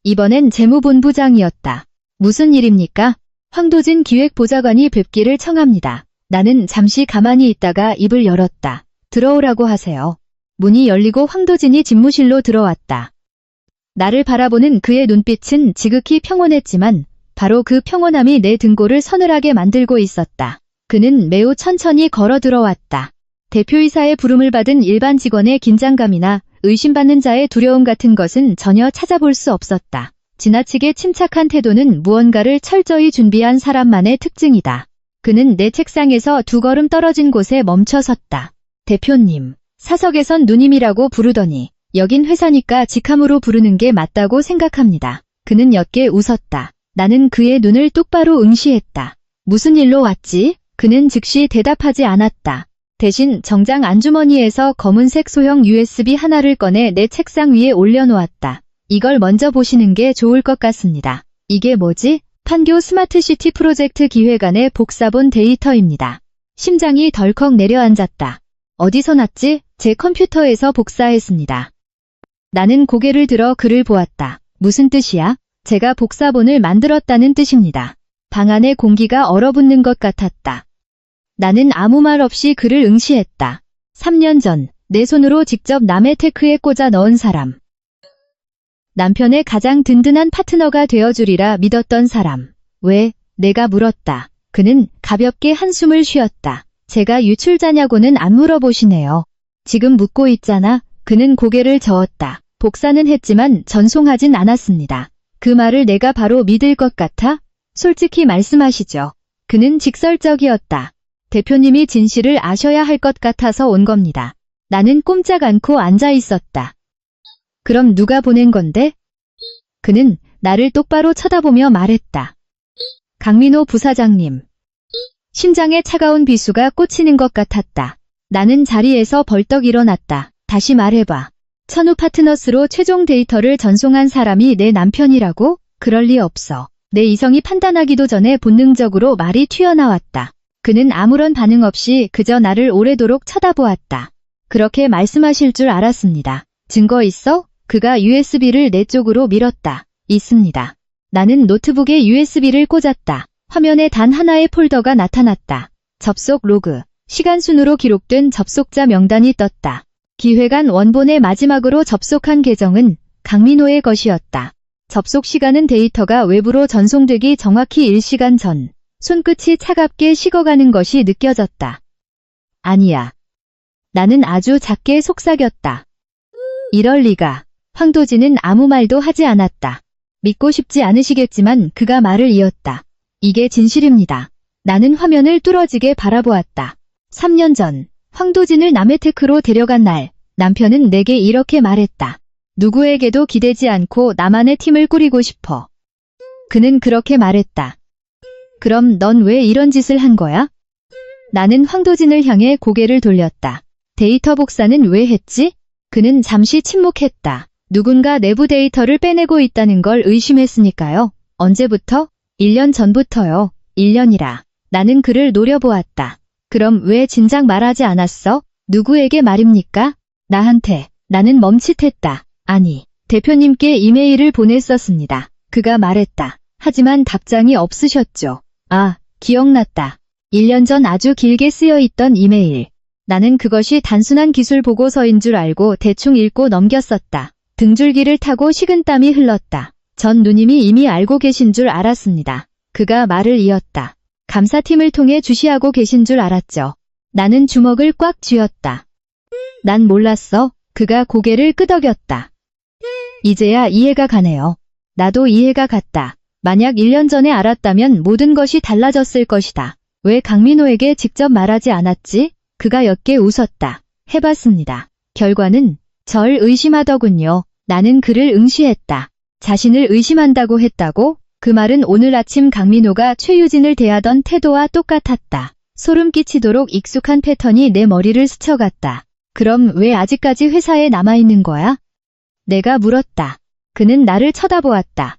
이번엔 재무본부장이었다. 무슨 일입니까? 황도진 기획보좌관이 뵙기를 청합니다. 나는 잠시 가만히 있다가 입을 열었다. 들어오라고 하세요. 문이 열리고 황도진이 집무실로 들어왔다. 나를 바라보는 그의 눈빛은 지극히 평온했지만 바로 그 평온함이 내 등골을 서늘하게 만들고 있었다. 그는 매우 천천히 걸어 들어왔다. 대표이사의 부름을 받은 일반 직원의 긴장감이나 의심받는 자의 두려움 같은 것은 전혀 찾아볼 수 없었다. 지나치게 침착한 태도는 무언가를 철저히 준비한 사람만의 특징이다. 그는 내 책상에서 2걸음 떨어진 곳에 멈춰 섰다. 대표님, 사석에선 누님이라고 부르더니 여긴 회사니까 직함으로 부르는 게 맞다고 생각합니다. 그는 옅게 웃었다. 나는 그의 눈을 똑바로 응시했다. 무슨 일로 왔지? 그는 즉시 대답하지 않았다. 대신 정장 안주머니에서 검은색 소형 USB 하나를 꺼내 내 책상 위에 올려놓았다. 이걸 먼저 보시는 게 좋을 것 같습니다. 이게 뭐지? 판교 스마트시티 프로젝트 기획안의 복사본 데이터입니다. 심장이 덜컥 내려앉았다. 어디서 났지? 제 컴퓨터에서 복사했습니다. 나는 고개를 들어 그를 보았다. 무슨 뜻이야? 제가 복사본을 만들었다는 뜻입니다. 방 안의 공기가 얼어붙는 것 같았다. 나는 아무 말 없이 그를 응시했다. 3년 전 내 손으로 직접 남의 테크에 꽂아 넣은 사람. 남편의 가장 든든한 파트너가 되어주리라 믿었던 사람. 왜? 내가 물었다. 그는 가볍게 한숨을 쉬었다. 제가 유출자냐고는 안 물어보시네요. 지금 묻고 있잖아. 그는 고개를 저었다. 복사는 했지만 전송하진 않았습니다. 그 말을 내가 바로 믿을 것 같아? 솔직히 말씀하시죠. 그는 직설적이었다. 대표님이 진실을 아셔야 할 것 같아서 온 겁니다. 나는 꼼짝 않고 앉아 있었다. 그럼 누가 보낸 건데? 그는 나를 똑바로 쳐다보며 말했다. 강민호 부사장님. 심장에 차가운 비수가 꽂히는 것 같았다. 나는 자리에서 벌떡 일어났다. 다시 말해봐. 천우 파트너스로 최종 데이터를 전송한 사람이 내 남편이라고? 그럴 리 없어. 내 이성이 판단하기도 전에 본능적으로 말이 튀어나왔다. 그는 아무런 반응 없이 그저 나를 오래도록 쳐다보았다. 그렇게 말씀하실 줄 알았습니다. 증거 있어? 그가 USB를 내 쪽으로 밀었다. 있습니다. 나는 노트북에 USB를 꽂았다. 화면에 단 하나의 폴더가 나타났다. 접속 로그. 시간 순으로 기록된 접속자 명단이 떴다. 기획안 원본의 마지막으로 접속한 계정은 강민호의 것이었다. 접속 시간은 데이터가 외부로 전송되기 정확히 1시간 전. 손끝이 차갑게 식어가는 것이 느껴졌다. 아니야. 나는 아주 작게 속삭였다. 이럴 리가. 황도진은 아무 말도 하지 않았다. 믿고 싶지 않으시겠지만 그가 말을 이었다. 이게 진실입니다. 나는 화면을 뚫어지게 바라보았다. 3년 전 황도진을 남해테크로 데려간 날 남편은 내게 이렇게 말했다. 누구에게도 기대지 않고 나만의 팀을 꾸리고 싶어. 그는 그렇게 말했다. 그럼 넌 왜 이런 짓을 한 거야? 나는 황도진을 향해 고개를 돌렸다. 데이터 복사는 왜 했지? 그는 잠시 침묵했다. 누군가 내부 데이터를 빼내고 있다는 걸 의심했으니까요. 언제부터? 1년 전부터요. 1년이라. 나는 그를 노려보았다. 그럼 왜 진작 말하지 않았어? 누구에게 말입니까? 나한테. 나는 멈칫했다. 아니, 대표님께 이메일을 보냈었습니다. 그가 말했다. 하지만 답장이 없으셨죠. 아, 기억났다. 1년 전 아주 길게 쓰여있던 이메일. 나는 그것이 단순한 기술 보고서인 줄 알고 대충 읽고 넘겼었다. 등줄기를 타고 식은땀이 흘렀다. 전 누님이 이미 알고 계신 줄 알았습니다. 그가 말을 이었다. 감사팀을 통해 주시하고 계신 줄 알았죠. 나는 주먹을 꽉 쥐었다. 난 몰랐어. 그가 고개를 끄덕였다. 이제야 이해가 가네요. 나도 이해가 갔다. 만약 1년 전에 알았다면 모든 것이 달라졌을 것이다. 왜 강민호에게 직접 말하지 않았지? 그가 옅게 웃었다. 해봤습니다. 결과는 절 의심하더군요. 나는 그를 응시했다. 자신을 의심한다고 했다고? 그 말은 오늘 아침 강민호가 최유진을 대하던 태도와 똑같았다. 소름 끼치도록 익숙한 패턴이 내 머리를 스쳐갔다. 그럼 왜 아직까지 회사에 남아있는 거야? 내가 물었다. 그는 나를 쳐다보았다.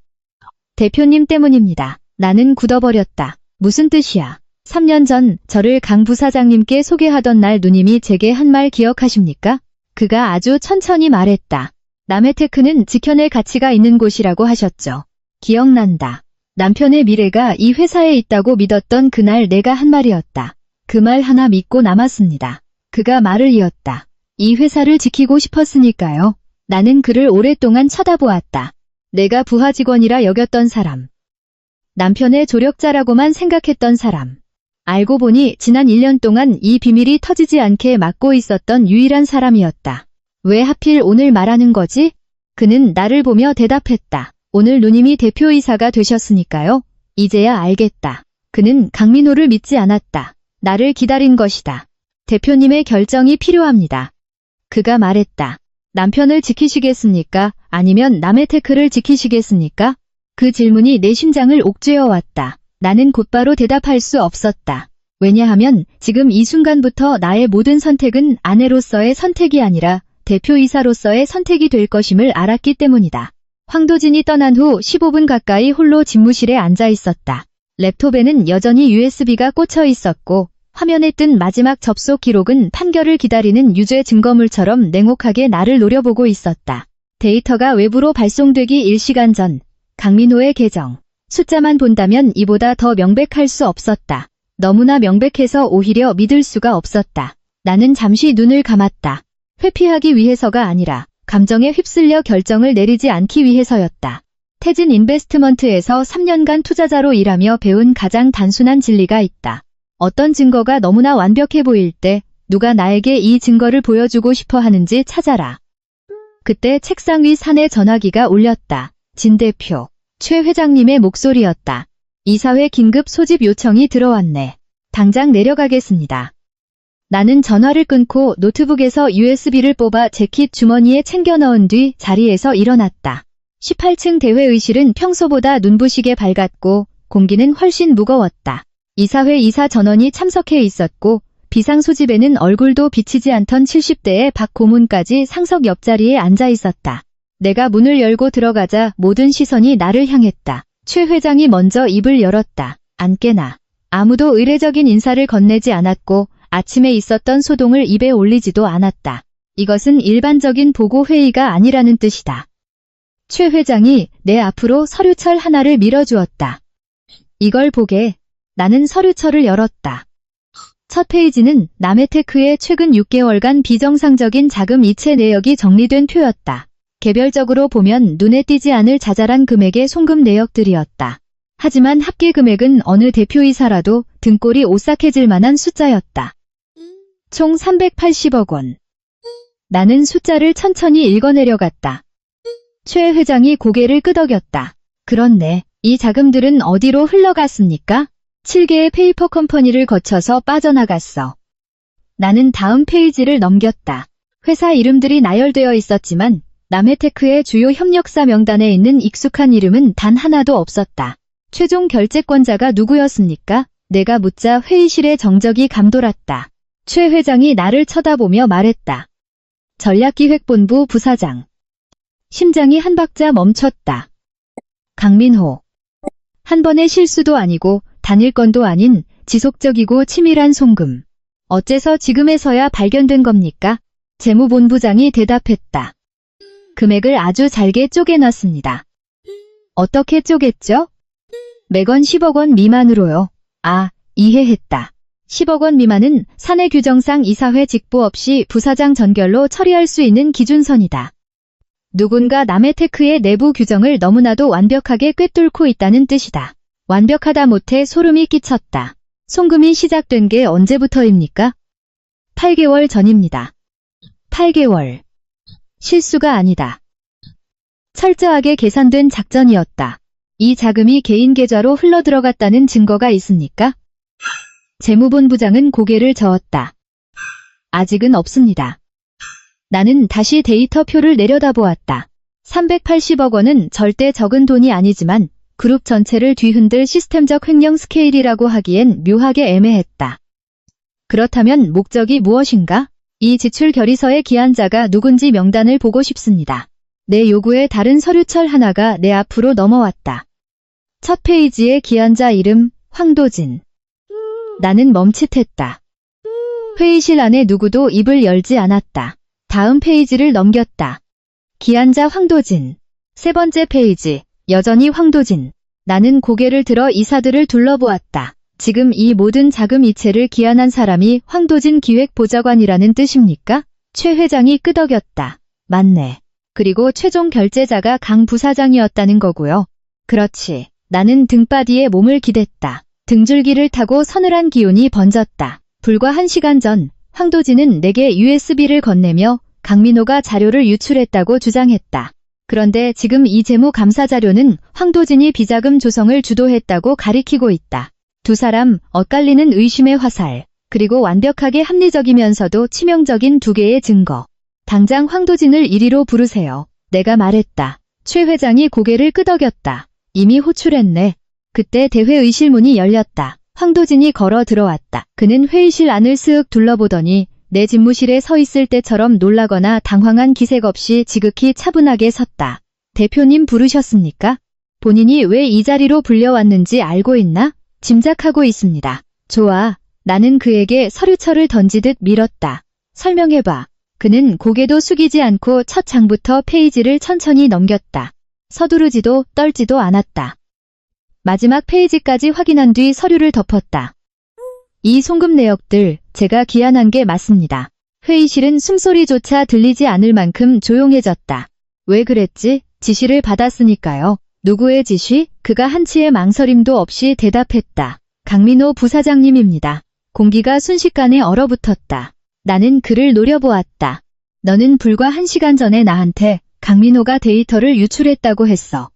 대표님 때문입니다. 나는 굳어버렸다. 무슨 뜻이야? 3년 전 저를 강 부사장님께 소개하던 날 누님이 제게 한 말 기억하십니까? 그가 아주 천천히 말했다. 남해테크는 지켜낼 가치가 있는 곳이라고 하셨죠. 기억난다. 남편의 미래가 이 회사에 있다고 믿었던 그날 내가 한 말이었다. 그 말 하나 믿고 남았습니다. 그가 말을 이었다. 이 회사를 지키고 싶었으니까요. 나는 그를 오랫동안 쳐다보았다. 내가 부하 직원이라 여겼던 사람. 남편의 조력자라고만 생각했던 사람. 알고 보니 지난 1년 동안 이 비밀이 터지지 않게 막고 있었던 유일한 사람이었다. 왜 하필 오늘 말하는 거지? 그는 나를 보며 대답했다. 오늘 누님이 대표이사가 되셨으니까요. 이제야 알겠다. 그는 강민호를 믿지 않았다. 나를 기다린 것이다. 대표님의 결정이 필요합니다. 그가 말했다. 남편을 지키시겠습니까? 아니면 남해테크를 지키시겠습니까? 그 질문이 내 심장을 옥죄어왔다. 나는 곧바로 대답할 수 없었다. 왜냐하면 지금 이 순간부터 나의 모든 선택은 아내로서의 선택이 아니라 대표이사로서의 선택이 될 것임을 알았기 때문이다. 황도진이 떠난 후 15분 가까이 홀로 집무실에 앉아 있었다. 랩톱에는 여전히 USB가 꽂혀 있었고 화면에 뜬 마지막 접속 기록은 판결을 기다리는 유죄 증거물처럼 냉혹하게 나를 노려보고 있었다. 데이터가 외부로 발송되기 1시간 전 강민호의 계정. 숫자만 본다면 이보다 더 명백할 수 없었다. 너무나 명백해서 오히려 믿을 수가 없었다. 나는 잠시 눈을 감았다. 회피하기 위해서가 아니라 감정에 휩쓸려 결정을 내리지 않기 위해서였다. 태진 인베스트먼트에서 3년간 투자자로 일하며 배운 가장 단순한 진리가 있다. 어떤 증거가 너무나 완벽해 보일 때 누가 나에게 이 증거를 보여주고 싶어 하는지 찾아라. 그때 책상 위 사내 전화기가 울렸다. 진 대표, 최 회장님의 목소리였다. 이사회 긴급 소집 요청이 들어왔네. 당장 내려가겠습니다. 나는 전화를 끊고 노트북에서 USB를 뽑아 재킷 주머니에 챙겨 넣은 뒤 자리에서 일어났다. 18층 대회의실은 평소보다 눈부시게 밝았고 공기는 훨씬 무거웠다. 이사회 이사 전원이 참석해 있었고 비상 소집에는 얼굴도 비치지 않던 70대의 박 고문까지 상석 옆자리에 앉아 있었다. 내가 문을 열고 들어가자 모든 시선이 나를 향했다. 최 회장이 먼저 입을 열었다. 안깨나. 아무도 의례적인 인사를 건네지 않았고 아침에 있었던 소동을 입에 올리지도 않았다. 이것은 일반적인 보고회의가 아니라는 뜻이다. 최 회장이 내 앞으로 서류철 하나를 밀어주었다. 이걸 보게. 나는 서류철을 열었다. 첫 페이지는 남해테크의 최근 6개월간 비정상적인 자금 이체 내역이 정리된 표였다. 개별적으로 보면 눈에 띄지 않을 자잘한 금액의 송금 내역들이었다. 하지만 합계 금액은 어느 대표이사라도 등골이 오싹해질 만한 숫자였다. 총 380억 원. 나는 숫자를 천천히 읽어내려갔다. 최 회장이 고개를 끄덕였다. 그렇네. 이 자금들은 어디로 흘러갔습니까? 7개의 페이퍼 컴퍼니를 거쳐서 빠져나갔어. 나는 다음 페이지를 넘겼다. 회사 이름들이 나열되어 있었지만 남해테크의 주요 협력사 명단에 있는 익숙한 이름은 단 하나도 없었다. 최종 결재권자가 누구였습니까? 내가 묻자 회의실의 정적이 감돌았다. 최 회장이 나를 쳐다보며 말했다. 전략기획본부 부사장. 심장이 한 박자 멈췄다. 강민호. 한 번의 실수도 아니고 단일 건도 아닌 지속적이고 치밀한 송금. 어째서 지금에서야 발견된 겁니까? 재무본부장이 대답했다. 금액을 아주 잘게 쪼개놨습니다. 어떻게 쪼갰죠? 매건 10억 원 미만으로요. 아, 이해했다. 10억 원 미만은 사내 규정상 이사회 직보 없이 부사장 전결로 처리할 수 있는 기준선이다. 누군가 남해테크의 내부 규정을 너무나도 완벽하게 꿰뚫고 있다는 뜻이다. 완벽하다 못해 소름이 끼쳤다. 송금이 시작된 게 언제부터입니까? 8개월 전입니다. 8개월. 실수가 아니다. 철저하게 계산된 작전이었다. 이 자금이 개인 계좌로 흘러들어갔다는 증거가 있습니까? 재무본부장은 고개를 저었다. 아직은 없습니다. 나는 다시 데이터표를 내려다보았다. 380억 원은 절대 적은 돈이 아니지만 그룹 전체를 뒤흔들 시스템적 횡령 스케일이라고 하기엔 묘하게 애매했다. 그렇다면 목적이 무엇인가? 이 지출 결의서의 기한자가 누군지 명단을 보고 싶습니다. 내 요구에 다른 서류철 하나가 내 앞으로 넘어왔다. 첫 페이지의 기한자 이름 황도진. 나는 멈칫했다. 회의실 안에 누구도 입을 열지 않았다. 다음 페이지를 넘겼다. 기한자 황도진. 세 번째 페이지. 여전히 황도진. 나는 고개를 들어 이사들을 둘러보았다. 지금 이 모든 자금 이체를 기한한 사람이 황도진 기획보좌관이라는 뜻입니까? 최 회장이 끄덕였다. 맞네. 그리고 최종 결제자가 강 부사장이었다는 거고요. 그렇지. 나는 등바디에 몸을 기댔다. 등줄기를 타고 서늘한 기운이 번졌다. 불과 1시간 전 황도진은 내게 USB를 건네며 강민호가 자료를 유출했다고 주장했다. 그런데 지금 이 재무감사 자료는 황도진이 비자금 조성을 주도했다고 가리키고 있다. 두 사람 엇갈리는 의심의 화살, 그리고 완벽하게 합리적이면서도 치명적인 두 개의 증거. 당장 황도진을 이리로 부르세요. 내가 말했다. 최 회장이 고개를 끄덕였다. 이미 호출했네. 그때 대회의실 문이 열렸다. 황도진이 걸어 들어왔다. 그는 회의실 안을 쓱 둘러보더니 내 집무실에 서 있을 때처럼 놀라거나 당황한 기색 없이 지극히 차분하게 섰다. 대표님 부르셨습니까? 본인이 왜 이 자리로 불려왔는지 알고 있나? 짐작하고 있습니다. 좋아. 나는 그에게 서류철을 던지듯 밀었다. 설명해봐. 그는 고개도 숙이지 않고 첫 장부터 페이지를 천천히 넘겼다. 서두르지도 떨지도 않았다. 마지막 페이지까지 확인한 뒤 서류를 덮었다. 이 송금 내역들 제가 기한한 게 맞습니다. 회의실은 숨소리조차 들리지 않을 만큼 조용해졌다. 왜 그랬지? 지시를 받았으니까요. 누구의 지시? 그가 한치의 망설임도 없이 대답했다. 강민호 부사장님입니다. 공기가 순식간에 얼어붙었다. 나는 그를 노려보았다. 너는 불과 1시간 전에 나한테 강민호가 데이터를 유출했다고 했어.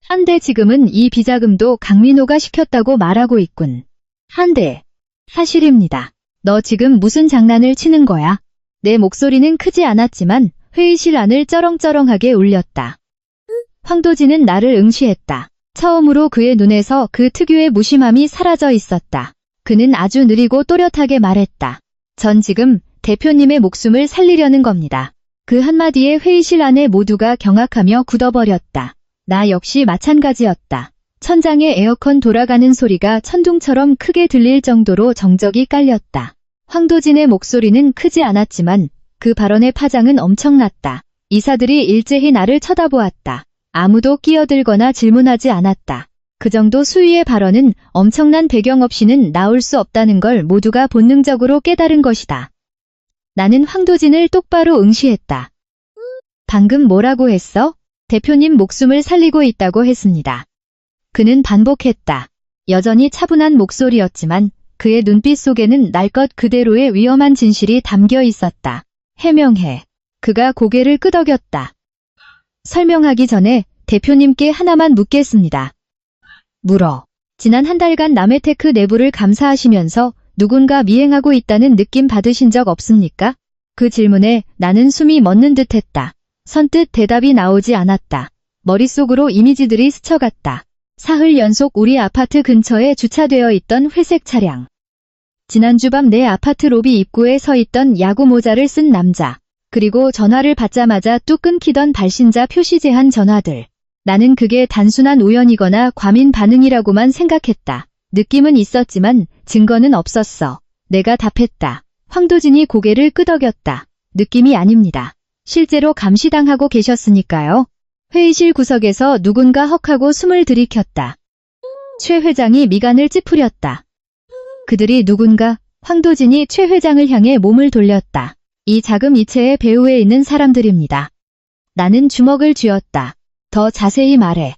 한데 지금은 이 비자금도 강민호가 시켰다고 말하고 있군. 한데, 사실입니다. 너 지금 무슨 장난을 치는 거야? 내 목소리는 크지 않았지만 회의실 안을 쩌렁쩌렁하게 울렸다. 황도진은 나를 응시했다. 처음으로 그의 눈에서 그 특유의 무심함이 사라져 있었다. 그는 아주 느리고 또렷하게 말했다. 전 지금 대표님의 목숨을 살리려는 겁니다. 그 한마디에 회의실 안에 모두가 경악하며 굳어버렸다. 나 역시 마찬가지였다. 천장에 에어컨 돌아가는 소리가 천둥처럼 크게 들릴 정도로 정적이 깔렸다. 황도진의 목소리는 크지 않았지만 그 발언의 파장은 엄청났다. 이사들이 일제히 나를 쳐다보았다. 아무도 끼어들거나 질문하지 않았다. 그 정도 수위의 발언은 엄청난 배경 없이는 나올 수 없다는 걸 모두가 본능적으로 깨달은 것이다. 나는 황도진을 똑바로 응시했다. 방금 뭐라고 했어? 대표님 목숨을 살리고 있다고 했습니다. 그는 반복했다. 여전히 차분한 목소리였지만 그의 눈빛 속에는 날 것 그대로의 위험한 진실이 담겨 있었다. 해명해. 그가 고개를 끄덕였다. 설명하기 전에 대표님께 하나만 묻겠습니다. 물어. 지난 한 달간 남해테크 내부를 감사하시면서 누군가 미행하고 있다는 느낌 받으신 적 없습니까? 그 질문에 나는 숨이 멎는 듯했다. 선뜻 대답이 나오지 않았다. 머릿속으로 이미지들이 스쳐갔다. 사흘 연속 우리 아파트 근처에 주차되어 있던 회색 차량. 지난주 밤 내 아파트 로비 입구에 서 있던 야구 모자를 쓴 남자. 그리고 전화를 받자마자 뚝 끊기던 발신자 표시 제한 전화들. 나는 그게 단순한 우연이거나 과민 반응이라고만 생각했다. 느낌은 있었지만 증거는 없었어. 내가 답했다. 황도진이 고개를 끄덕였다. 느낌이 아닙니다. 실제로 감시당하고 계셨으니까요. 회의실 구석에서 누군가 헉하고 숨을 들이켰다. 최 회장이 미간을 찌푸렸다. 그들이 누군가? 황도진이 최 회장을 향해 몸을 돌렸다. 이 자금 이체의 배후에 있는 사람들입니다. 나는 주먹을 쥐었다. 더 자세히 말해.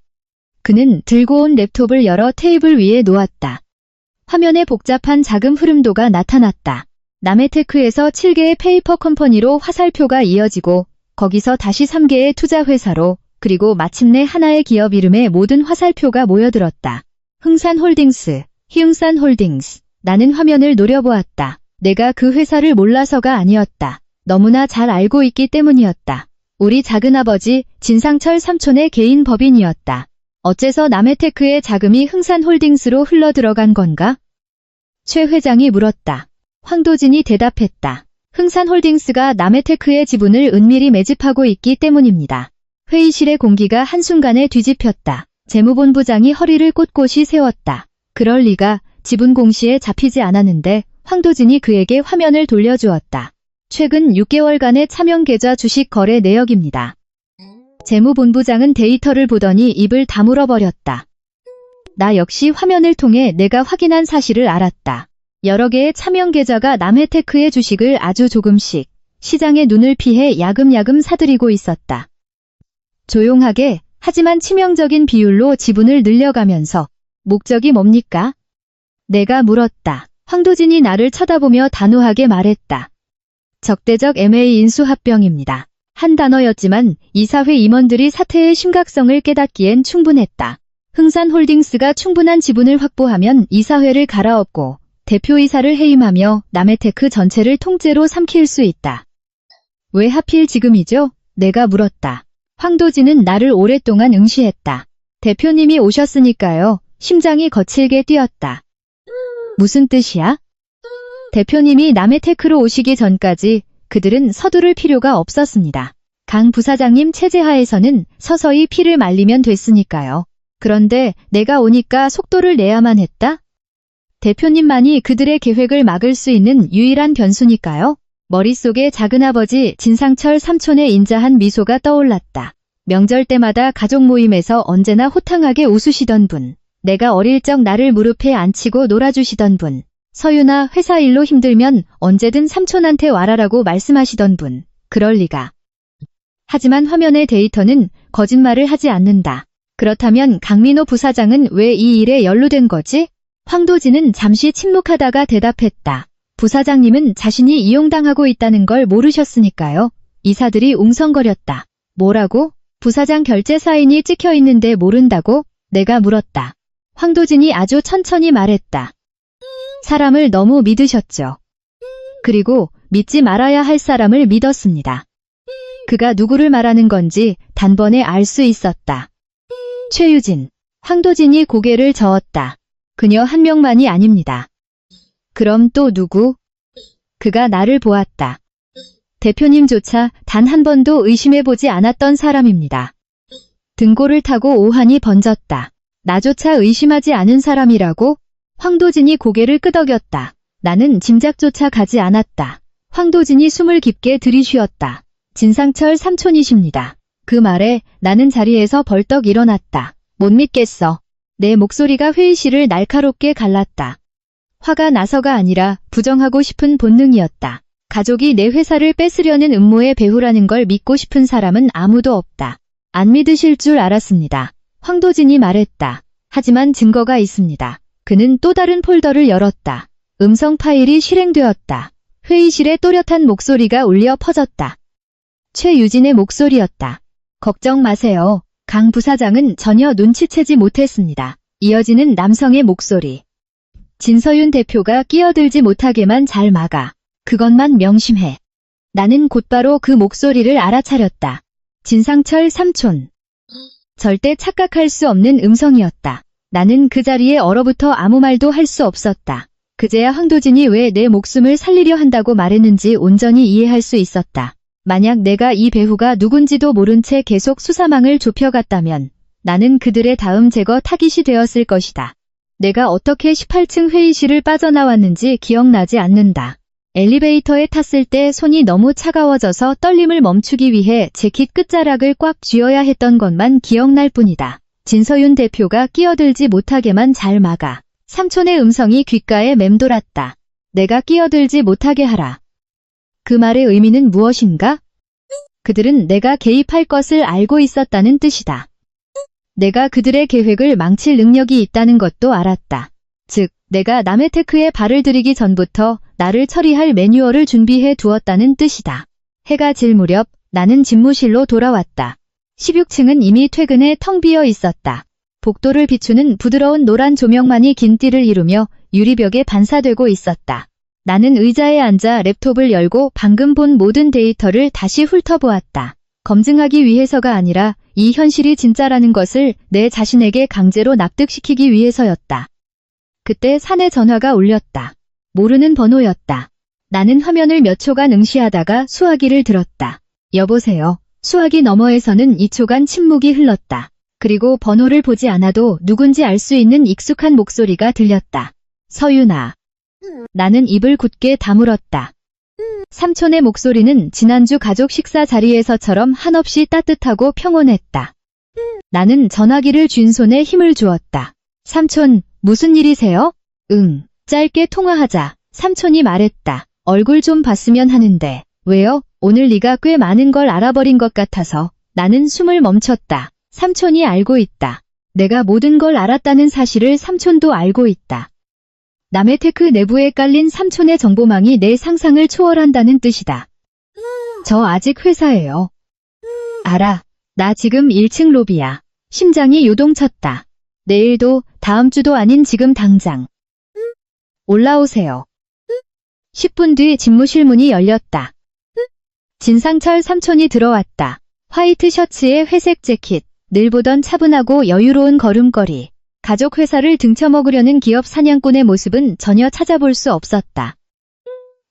그는 들고 온 랩톱을 열어 테이블 위에 놓았다. 화면에 복잡한 자금 흐름도가 나타났다. 남해테크에서 7개의 페이퍼 컴퍼니로 화살표가 이어지고 거기서 다시 3개의 투자회사로 그리고 마침내 하나의 기업 이름에 모든 화살표가 모여들었다. 흥산홀딩스, 희흥산홀딩스. 나는 화면을 노려보았다. 내가 그 회사를 몰라서가 아니었다. 너무나 잘 알고 있기 때문이었다. 우리 작은아버지 진상철 삼촌의 개인 법인이었다. 어째서 남해테크의 자금이 흥산홀딩스로 흘러들어간 건가? 최 회장이 물었다. 황도진이 대답했다. 흥산홀딩스가 남해테크의 지분을 은밀히 매집하고 있기 때문입니다. 회의실의 공기가 한순간에 뒤집혔다. 재무본부장이 허리를 꼿꼿이 세웠다. 그럴 리가. 지분 공시에 잡히지 않았는데 황도진이 그에게 화면을 돌려주었다. 최근 6개월간의 차명계좌 주식 거래 내역입니다. 재무본부장은 데이터를 보더니 입을 다물어버렸다. 나 역시 화면을 통해 내가 확인한 사실을 알았다. 여러 개의 차명계좌가 남해테크의 주식을 아주 조금씩 시장의 눈을 피해 야금야금 사들이고 있었다. 조용하게 하지만 치명적인 비율로 지분을 늘려가면서. 목적이 뭡니까? 내가 물었다. 황도진이 나를 쳐다보며 단호하게 말했다. 적대적 M&A 인수합병입니다. 한 단어였지만 이사회 임원들이 사태의 심각성을 깨닫기엔 충분했다. 흥산홀딩스가 충분한 지분을 확보하면 이사회를 갈아엎고 대표이사를 해임하며 남해테크 전체를 통째로 삼킬 수 있다. 왜 하필 지금이죠? 내가 물었다. 황도진은 나를 오랫동안 응시했다. 대표님이 오셨으니까요. 심장이 거칠게 뛰었다. 무슨 뜻이야? 대표님이 남해테크로 오시기 전까지 그들은 서두를 필요가 없었습니다. 강 부사장님 체제하에서는 서서히 피를 말리면 됐으니까요. 그런데 내가 오니까 속도를 내야만 했다? 대표님만이 그들의 계획을 막을 수 있는 유일한 변수니까요. 머릿속에 작은아버지 진상철 삼촌의 인자한 미소가 떠올랐다. 명절 때마다 가족 모임에서 언제나 호탕하게 웃으시던 분. 내가 어릴 적 나를 무릎에 앉히고 놀아주시던 분. 서유나 회사 일로 힘들면 언제든 삼촌한테 와라라고 말씀하시던 분. 그럴 리가. 하지만 화면의 데이터는 거짓말을 하지 않는다. 그렇다면 강민호 부사장은 왜 이 일에 연루된 거지? 황도진은 잠시 침묵하다가 대답했다. 부사장님은 자신이 이용당하고 있다는 걸 모르셨으니까요. 이사들이 웅성거렸다. 뭐라고? 부사장 결제 사인이 찍혀 있는데 모른다고? 내가 물었다. 황도진이 아주 천천히 말했다. 사람을 너무 믿으셨죠. 그리고 믿지 말아야 할 사람을 믿었습니다. 그가 누구를 말하는 건지 단번에 알 수 있었다. 최유진. 황도진이 고개를 저었다. 그녀 한 명만이 아닙니다. 그럼 또 누구? 그가 나를 보았다. 대표님조차 단 한 번도 의심해보지 않았던 사람입니다. 등골을 타고 오한이 번졌다. 나조차 의심하지 않은 사람이라고? 황도진이 고개를 끄덕였다. 나는 짐작조차 가지 않았다. 황도진이 숨을 깊게 들이쉬었다. 진상철 삼촌이십니다. 그 말에 나는 자리에서 벌떡 일어났다. 못 믿겠어. 내 목소리가 회의실을 날카롭게 갈랐다. 화가 나서가 아니라 부정하고 싶은 본능이었다. 가족이 내 회사를 뺏으려는 음모의 배후라는 걸 믿고 싶은 사람은 아무도 없다. 안 믿으실 줄 알았습니다. 황도진이 말했다. 하지만 증거가 있습니다. 그는 또 다른 폴더를 열었다. 음성 파일이 실행되었다. 회의실에 또렷한 목소리가 울려 퍼졌다. 최유진의 목소리였다. 걱정 마세요. 강 부사장은 전혀 눈치채지 못했습니다. 이어지는 남성의 목소리. 진서윤 대표가 끼어들지 못하게만 잘 막아. 그것만 명심해. 나는 곧바로 그 목소리를 알아차렸다. 진상철 삼촌. 절대 착각할 수 없는 음성이었다. 나는 그 자리에 얼어붙어 아무 말도 할 수 없었다. 그제야 황도진이 왜 내 목숨을 살리려 한다고 말했는지 온전히 이해할 수 있었다. 만약 내가 이 배후가 누군지도 모른 채 계속 수사망을 좁혀갔다면 나는 그들의 다음 제거 타깃이 되었을 것이다. 내가 어떻게 18층 회의실을 빠져나왔는지 기억나지 않는다. 엘리베이터에 탔을 때 손이 너무 차가워져서 떨림을 멈추기 위해 재킷 끝자락을 꽉 쥐어야 했던 것만 기억날 뿐이다. 진서윤 대표가 끼어들지 못하게만 잘 막아. 삼촌의 음성이 귓가에 맴돌았다. 내가 끼어들지 못하게 하라. 그 말의 의미는 무엇인가? 그들은 내가 개입할 것을 알고 있었다는 뜻이다. 내가 그들의 계획을 망칠 능력이 있다는 것도 알았다. 즉, 내가 남의 테크에 발을 들이기 전부터 나를 처리할 매뉴얼을 준비해 두었다는 뜻이다. 해가 질 무렵 나는 집무실로 돌아왔다. 16층은 이미 퇴근해 텅 비어 있었다. 복도를 비추는 부드러운 노란 조명만이 긴 띠를 이루며 유리벽에 반사되고 있었다. 나는 의자에 앉아 랩톱을 열고 방금 본 모든 데이터를 다시 훑어보았다. 검증하기 위해서가 아니라 이 현실이 진짜라는 것을 내 자신에게 강제로 납득시키기 위해서였다. 그때 사내 전화가 울렸다. 모르는 번호였다. 나는 화면을 몇 초간 응시하다가 수화기를 들었다. 여보세요. 수화기 너머에서는 2초간 침묵이 흘렀다. 그리고 번호를 보지 않아도 누군지 알 수 있는 익숙한 목소리가 들렸다. 서윤아. 나는 입을 굳게 다물었다. 삼촌의 목소리는 지난주 가족 식사 자리에서처럼 한없이 따뜻하고 평온했다. 나는 전화기를 쥔 손에 힘을 주었다. 삼촌, 무슨 일이세요? 응, 짧게 통화하자. 삼촌이 말했다. 얼굴 좀 봤으면 하는데. 왜요? 오늘 네가 꽤 많은 걸 알아버린 것 같아서. 나는 숨을 멈췄다. 삼촌이 알고 있다. 내가 모든 걸 알았다는 사실을 삼촌도 알고 있다. 남의 테크 내부에 깔린 삼촌의 정보망이 내 상상을 초월한다는 뜻이다. 저 아직 회사예요. 알아. 나 지금 1층 로비야. 심장이 요동쳤다. 내일도 다음 주도 아닌 지금 당장. 올라오세요. 10분 뒤 집무실 문이 열렸다. 진상철 삼촌이 들어왔다. 화이트 셔츠에 회색 재킷, 늘 보던 차분하고 여유로운 걸음걸이. 가족 회사를 등쳐먹으려는 기업 사냥꾼의 모습은 전혀 찾아볼 수 없었다.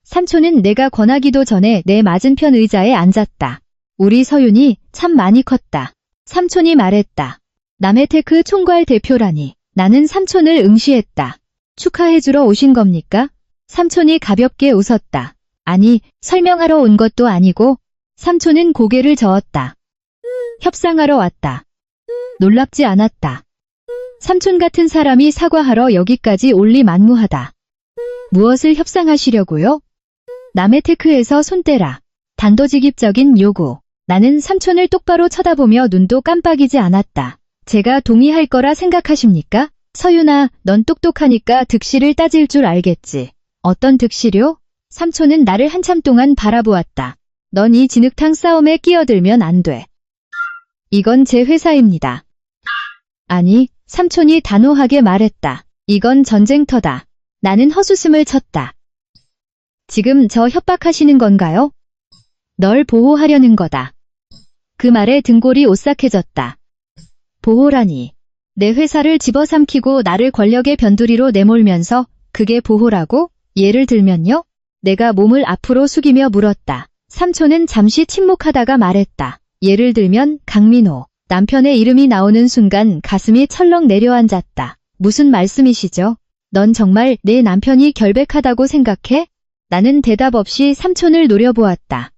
삼촌은 내가 권하기도 전에 내 맞은편 의자에 앉았다. 우리 서윤이 참 많이 컸다. 삼촌이 말했다. 남의 테크 총괄 대표라니. 나는 삼촌을 응시했다. 축하해주러 오신 겁니까? 삼촌이 가볍게 웃었다. 아니, 설명하러 온 것도 아니고. 삼촌은 고개를 저었다. 협상하러 왔다. 놀랍지 않았다. 삼촌 같은 사람이 사과하러 여기까지 올리 만무하다. 무엇을 협상하시려고요? 남의 테크에서 손 떼라. 단도직입적인 요구. 나는 삼촌을 똑바로 쳐다보며 눈도 깜빡이지 않았다. 제가 동의할 거라 생각하십니까? 서윤아, 넌 똑똑하니까 득실을 따질 줄 알겠지. 어떤 득실요? 삼촌은 나를 한참 동안 바라보았다. 넌 이 진흙탕 싸움에 끼어들면 안 돼. 이건 제 회사입니다. 아니, 삼촌이 단호하게 말했다. 이건 전쟁터다. 나는 헛웃음을 쳤다. 지금 저 협박하시는 건가요? 널 보호하려는 거다. 그 말에 등골이 오싹해졌다. 보호라니. 내 회사를 집어삼키고 나를 권력의 변두리로 내몰면서 그게 보호라고? 예를 들면요? 내가 몸을 앞으로 숙이며 물었다. 삼촌은 잠시 침묵하다가 말했다. 예를 들면 강민호. 남편의 이름이 나오는 순간 가슴이 철렁 내려앉았다. 무슨 말씀이시죠? 넌 정말 내 남편이 결백하다고 생각해? 나는 대답 없이 삼촌을 노려보았다.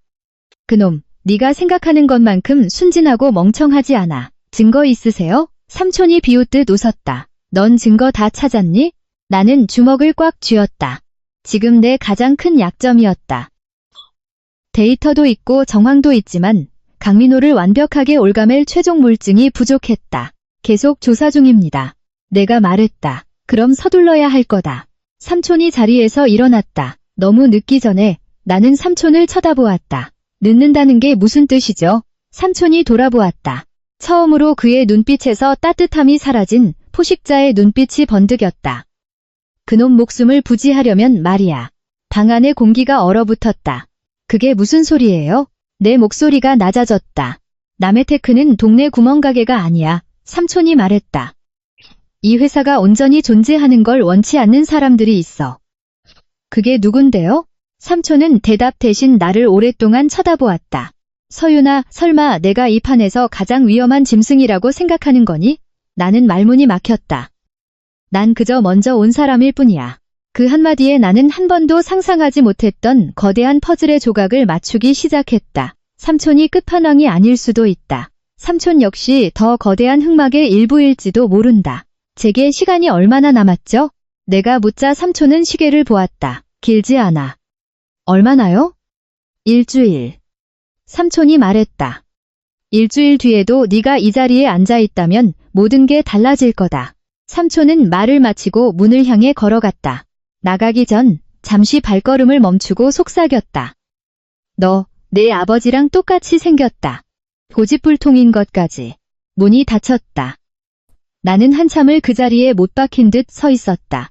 그놈, 네가 생각하는 것만큼 순진하고 멍청하지 않아. 증거 있으세요? 삼촌이 비웃듯 웃었다. 넌 증거 다 찾았니? 나는 주먹을 꽉 쥐었다. 지금 내 가장 큰 약점이었다. 데이터도 있고 정황도 있지만 강민호를 완벽하게 올가맬 최종 물증이 부족했다. 계속 조사 중입니다. 내가 말했다. 그럼 서둘러야 할 거다. 삼촌이 자리에서 일어났다. 너무 늦기 전에. 나는 삼촌을 쳐다보았다. 늦는다는 게 무슨 뜻이죠? 삼촌이 돌아보았다. 처음으로 그의 눈빛에서 따뜻함이 사라진 포식자의 눈빛이 번득였다. 그놈 목숨을 부지하려면 말이야. 방 안의 공기가 얼어붙었다. 그게 무슨 소리예요? 내 목소리가 낮아졌다. 남의 테크는 동네 구멍가게가 아니야. 삼촌이 말했다. 이 회사가 온전히 존재하는 걸 원치 않는 사람들이 있어. 그게 누군데요? 삼촌은 대답 대신 나를 오랫동안 쳐다보았다. 서윤아, 설마 내가 이 판에서 가장 위험한 짐승이라고 생각하는 거니? 나는 말문이 막혔다. 난 그저 먼저 온 사람일 뿐이야. 그 한마디에 나는 한 번도 상상하지 못했던 거대한 퍼즐의 조각을 맞추기 시작했다. 삼촌이 끝판왕이 아닐 수도 있다. 삼촌 역시 더 거대한 흑막의 일부일지도 모른다. 제게 시간이 얼마나 남았죠? 내가 묻자 삼촌은 시계를 보았다. 길지 않아. 얼마나요? 일주일. 삼촌이 말했다. 일주일 뒤에도 네가 이 자리에 앉아 있다면 모든 게 달라질 거다. 삼촌은 말을 마치고 문을 향해 걸어갔다. 나가기 전 잠시 발걸음을 멈추고 속삭였다. 너, 내 아버지랑 똑같이 생겼다. 고집불통인 것까지. 문이 닫혔다. 나는 한참을 그 자리에 못 박힌 듯 서 있었다.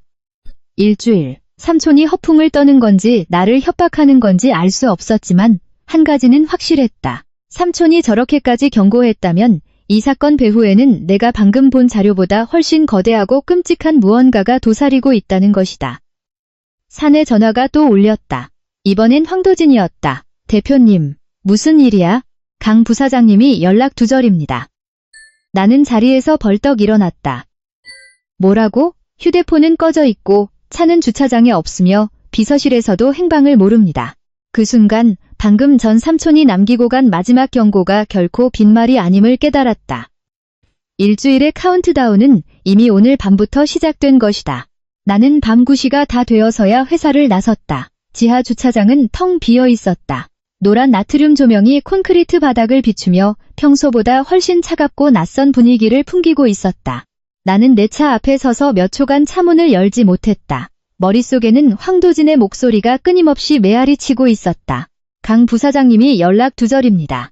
일주일. 삼촌이 허풍을 떠는 건지 나를 협박하는 건지 알 수 없었지만 한 가지는 확실했다. 삼촌이 저렇게까지 경고했다면 이 사건 배후에는 내가 방금 본 자료보다 훨씬 거대하고 끔찍한 무언가가 도사리고 있다는 것이다. 사내 전화가 또 울렸다. 이번엔 황도진이었다. 대표님, 무슨 일이야? 강 부사장님이 연락 두절입니다. 나는 자리에서 벌떡 일어났다. 뭐라고? 휴대폰은 꺼져 있고 차는 주차장에 없으며 비서실에서도 행방을 모릅니다. 그 순간 방금 전 삼촌이 남기고 간 마지막 경고가 결코 빈말이 아님을 깨달았다. 일주일의 카운트다운은 이미 오늘 밤부터 시작된 것이다. 나는 밤 9시가 다 되어서야 회사를 나섰다. 지하 주차장은 텅 비어 있었다. 노란 나트륨 조명이 콘크리트 바닥을 비추며 평소보다 훨씬 차갑고 낯선 분위기를 풍기고 있었다. 나는 내 차 앞에 서서 몇 초간 차문을 열지 못했다. 머릿속에는 황도진의 목소리가 끊임없이 메아리치고 있었다. 강 부사장님이 연락 두절입니다.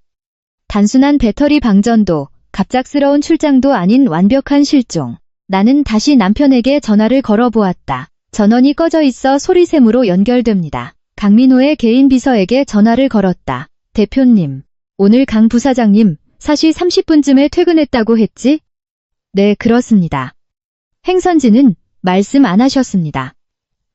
단순한 배터리 방전도, 갑작스러운 출장도 아닌 완벽한 실종. 나는 다시 남편에게 전화를 걸어보았다. 전원이 꺼져 있어 소리샘으로 연결됩니다. 강민호의 개인 비서에게 전화를 걸었다. 대표님, 오늘 강 부사장님 4시 30분쯤에 퇴근했다고 했지? 네, 그렇습니다. 행선지는 말씀 안 하셨습니다.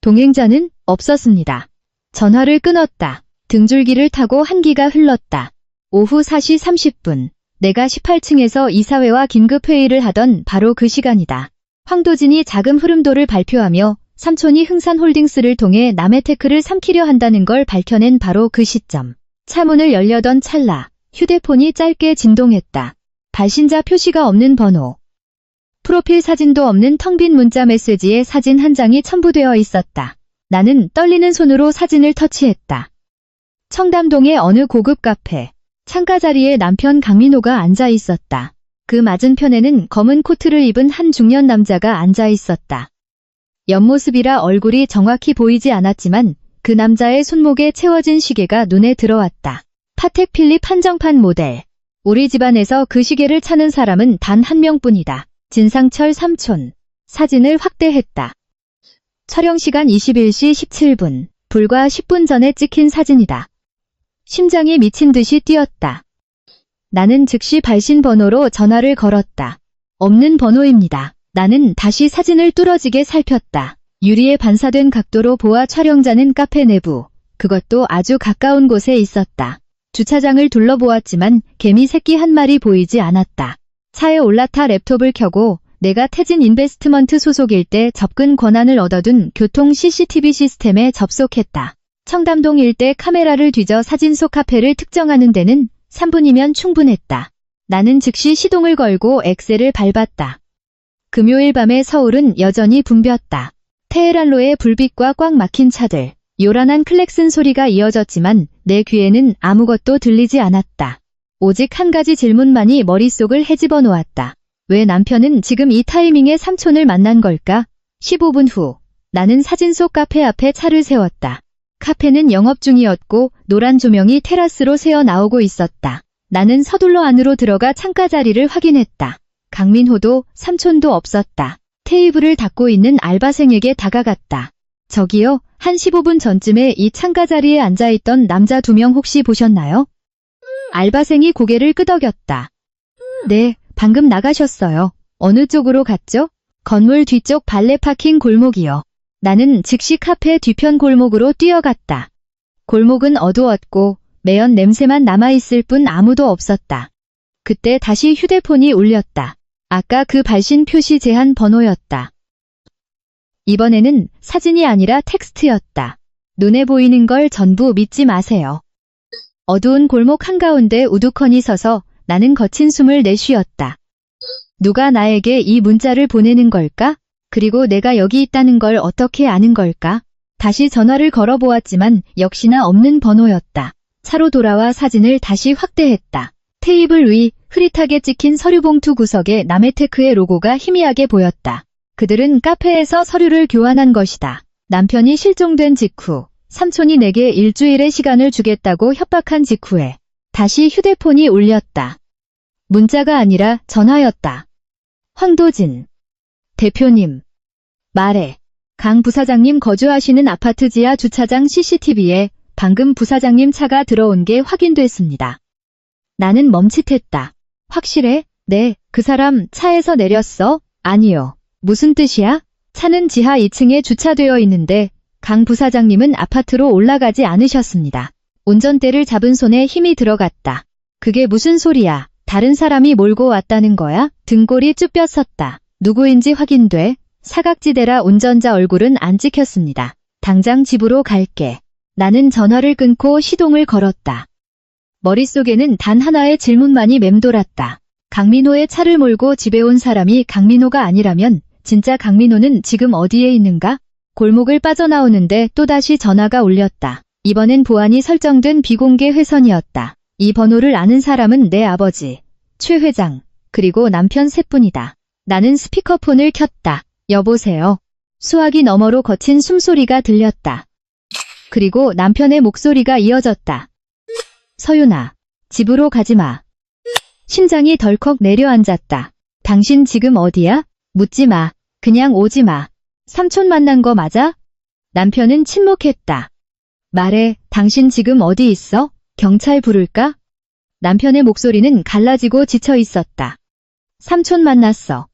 동행자는 없었습니다. 전화를 끊었다. 등줄기를 타고 한기가 흘렀다. 오후 4시 30분. 내가 18층에서 이사회와 긴급회의를 하던 바로 그 시간이다. 황도진이 자금 흐름도를 발표하며 삼촌이 흥산홀딩스를 통해 남해테크를 삼키려 한다는 걸 밝혀낸 바로 그 시점. 차문을 열려던 찰나 휴대폰이 짧게 진동했다. 발신자 표시가 없는 번호. 프로필 사진도 없는 텅 빈 문자 메시지에 사진 한 장이 첨부되어 있었다. 나는 떨리는 손으로 사진을 터치했다. 청담동의 어느 고급 카페. 창가 자리에 남편 강민호가 앉아 있었다. 그 맞은편에는 검은 코트를 입은 한 중년 남자가 앉아 있었다. 옆모습이라 얼굴이 정확히 보이지 않았지만 그 남자의 손목에 채워진 시계가 눈에 들어왔다. 파텍 필립 한정판 모델. 우리 집안에서 그 시계를 차는 사람은 단 한 명뿐이다. 진상철 삼촌. 사진을 확대했다. 촬영 시간 21시 17분. 불과 10분 전에 찍힌 사진이다. 심장이 미친 듯이 뛰었다. 나는 즉시 발신 번호로 전화를 걸었다. 없는 번호입니다. 나는 다시 사진을 뚫어지게 살폈다. 유리에 반사된 각도로 보아 촬영자는 카페 내부, 그것도 아주 가까운 곳에 있었다. 주차장을 둘러보았지만 개미 새끼 한 마리 보이지 않았다. 차에 올라타 랩톱을 켜고 내가 태진 인베스트먼트 소속일 때 접근 권한을 얻어둔 교통 CCTV 시스템에 접속했다. 청담동 일대 카메라를 뒤져 사진 속 카페를 특정하는 데는 3분이면 충분했다. 나는 즉시 시동을 걸고 엑셀을 밟았다. 금요일 밤의 서울은 여전히 붐볐다. 테헤란로의 불빛과 꽉 막힌 차들, 요란한 클렉슨 소리가 이어졌지만 내 귀에는 아무것도 들리지 않았다. 오직 한 가지 질문만이 머릿속을 헤집어 놓았다. 왜 남편은 지금 이 타이밍에 삼촌을 만난 걸까? 15분 후, 나는 사진 속 카페 앞에 차를 세웠다. 카페는 영업 중이었고 노란 조명이 테라스로 새어 나오고 있었다. 나는 서둘러 안으로 들어가 창가 자리를 확인했다. 강민호도 삼촌도 없었다. 테이블을 닦고 있는 알바생에게 다가갔다. 저기요, 한 15분 전쯤에 이 창가 자리에 앉아있던 남자 2명 혹시 보셨나요? 알바생이 고개를 끄덕였다. 네, 방금 나가셨어요. 어느 쪽으로 갔죠? 건물 뒤쪽 발레 파킹 골목이요. 나는 즉시 카페 뒤편 골목으로 뛰어갔다. 골목은 어두웠고 매연 냄새만 남아있을 뿐 아무도 없었다. 그때 다시 휴대폰이 울렸다. 아까 그 발신 표시 제한 번호였다. 이번에는 사진이 아니라 텍스트였다. 눈에 보이는 걸 전부 믿지 마세요. 어두운 골목 한가운데 우두커니 서서 나는 거친 숨을 내쉬었다. 누가 나에게 이 문자를 보내는 걸까? 그리고 내가 여기 있다는 걸 어떻게 아는 걸까? 다시 전화를 걸어보았지만 역시나 없는 번호였다. 차로 돌아와 사진을 다시 확대했다. 테이블 위 흐릿하게 찍힌 서류봉투 구석에 남해테크의 로고가 희미하게 보였다. 그들은 카페에서 서류를 교환한 것이다. 남편이 실종된 직후 삼촌이 내게 일주일의 시간을 주겠다고 협박한 직후에 다시 휴대폰이 울렸다. 문자가 아니라 전화였다. 황도진 대표님, 말해. 강 부사장님 거주하시는 아파트 지하 주차장 CCTV에 방금 부사장님 차가 들어온 게 확인됐습니다. 나는 멈칫했다. 확실해? 네, 그 사람 차에서 내렸어? 아니요. 무슨 뜻이야? 차는 지하 2층에 주차되어 있는데 강 부사장님은 아파트로 올라가지 않으셨습니다. 운전대를 잡은 손에 힘이 들어갔다. 그게 무슨 소리야? 다른 사람이 몰고 왔다는 거야? 등골이 쭈뼛섰다. 누구인지 확인돼. 사각지대라 운전자 얼굴은 안 찍혔습니다. 당장 집으로 갈게. 나는 전화를 끊고 시동을 걸었다. 머릿속에는 단 하나의 질문만이 맴돌았다. 강민호의 차를 몰고 집에 온 사람이 강민호가 아니라면 진짜 강민호는 지금 어디에 있는가? 골목을 빠져나오는데 또다시 전화가 울렸다. 이번엔 보안이 설정된 비공개 회선이었다. 이 번호를 아는 사람은 내 아버지, 최 회장, 그리고 남편 셋뿐이다. 나는 스피커폰을 켰다. 여보세요. 수화기 너머로 거친 숨소리가 들렸다. 그리고 남편의 목소리가 이어졌다. 서윤아, 집으로 가지마. 심장이 덜컥 내려앉았다. 당신 지금 어디야? 묻지 마. 그냥 오지 마. 삼촌 만난 거 맞아? 남편은 침묵했다. 말해, 당신 지금 어디 있어? 경찰 부를까? 남편의 목소리는 갈라지고 지쳐 있었다. 삼촌 만났어.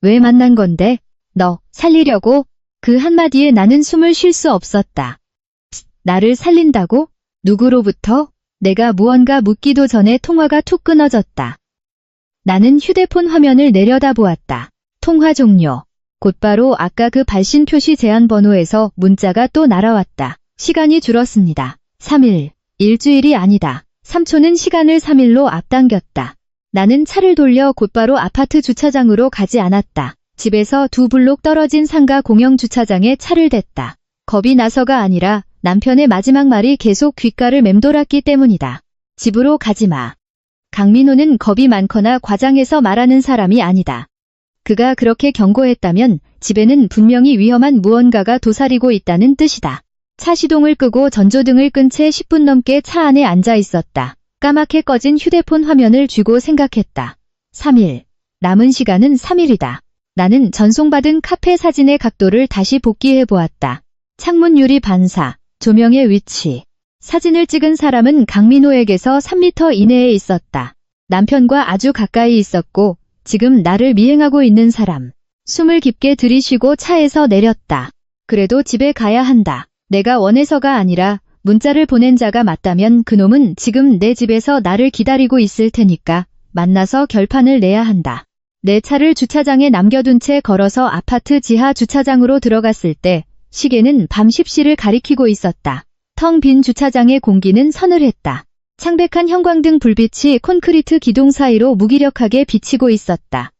왜 만난 건데? 너 살리려고? 그 한마디에 나는 숨을 쉴 수 없었다. 나를 살린다고? 누구로부터? 내가 무언가 묻기도 전에 통화가 툭 끊어졌다. 나는 휴대폰 화면을 내려다보았다. 통화 종료. 곧바로 아까 그 발신 표시 제한 번호에서 문자가 또 날아왔다. 시간이 줄었습니다. 3일. 일주일이 아니다. 삼촌은 시간을 3일로 앞당겼다. 나는 차를 돌려 곧바로 아파트 주차장으로 가지 않았다. 집에서 2블록 떨어진 상가 공영 주차장에 차를 댔다. 겁이 나서가 아니라 남편의 마지막 말이 계속 귓가를 맴돌았기 때문이다. 집으로 가지 마. 강민호는 겁이 많거나 과장해서 말하는 사람이 아니다. 그가 그렇게 경고했다면 집에는 분명히 위험한 무언가가 도사리고 있다는 뜻이다. 차 시동을 끄고 전조등을 끈 채 10분 넘게 차 안에 앉아 있었다. 까맣게 꺼진 휴대폰 화면을 쥐고 생각했다. 3일. 남은 시간은 3일이다. 나는 전송받은 카페 사진의 각도를 다시 복기해 보았다. 창문 유리 반사, 조명의 위치. 사진을 찍은 사람은 강민호에게서 3m 이내에 있었다. 남편과 아주 가까이 있었고 지금 나를 미행하고 있는 사람. 숨을 깊게 들이쉬고 차에서 내렸다. 그래도 집에 가야 한다. 내가 원해서가 아니라 문자를 보낸 자가 맞다면 그놈은 지금 내 집에서 나를 기다리고 있을 테니까 만나서 결판을 내야 한다. 내 차를 주차장에 남겨둔 채 걸어서 아파트 지하 주차장으로 들어갔을 때 시계는 밤 10시를 가리키고 있었다. 텅 빈 주차장의 공기는 서늘했다. 창백한 형광등 불빛이 콘크리트 기둥 사이로 무기력하게 비치고 있었다.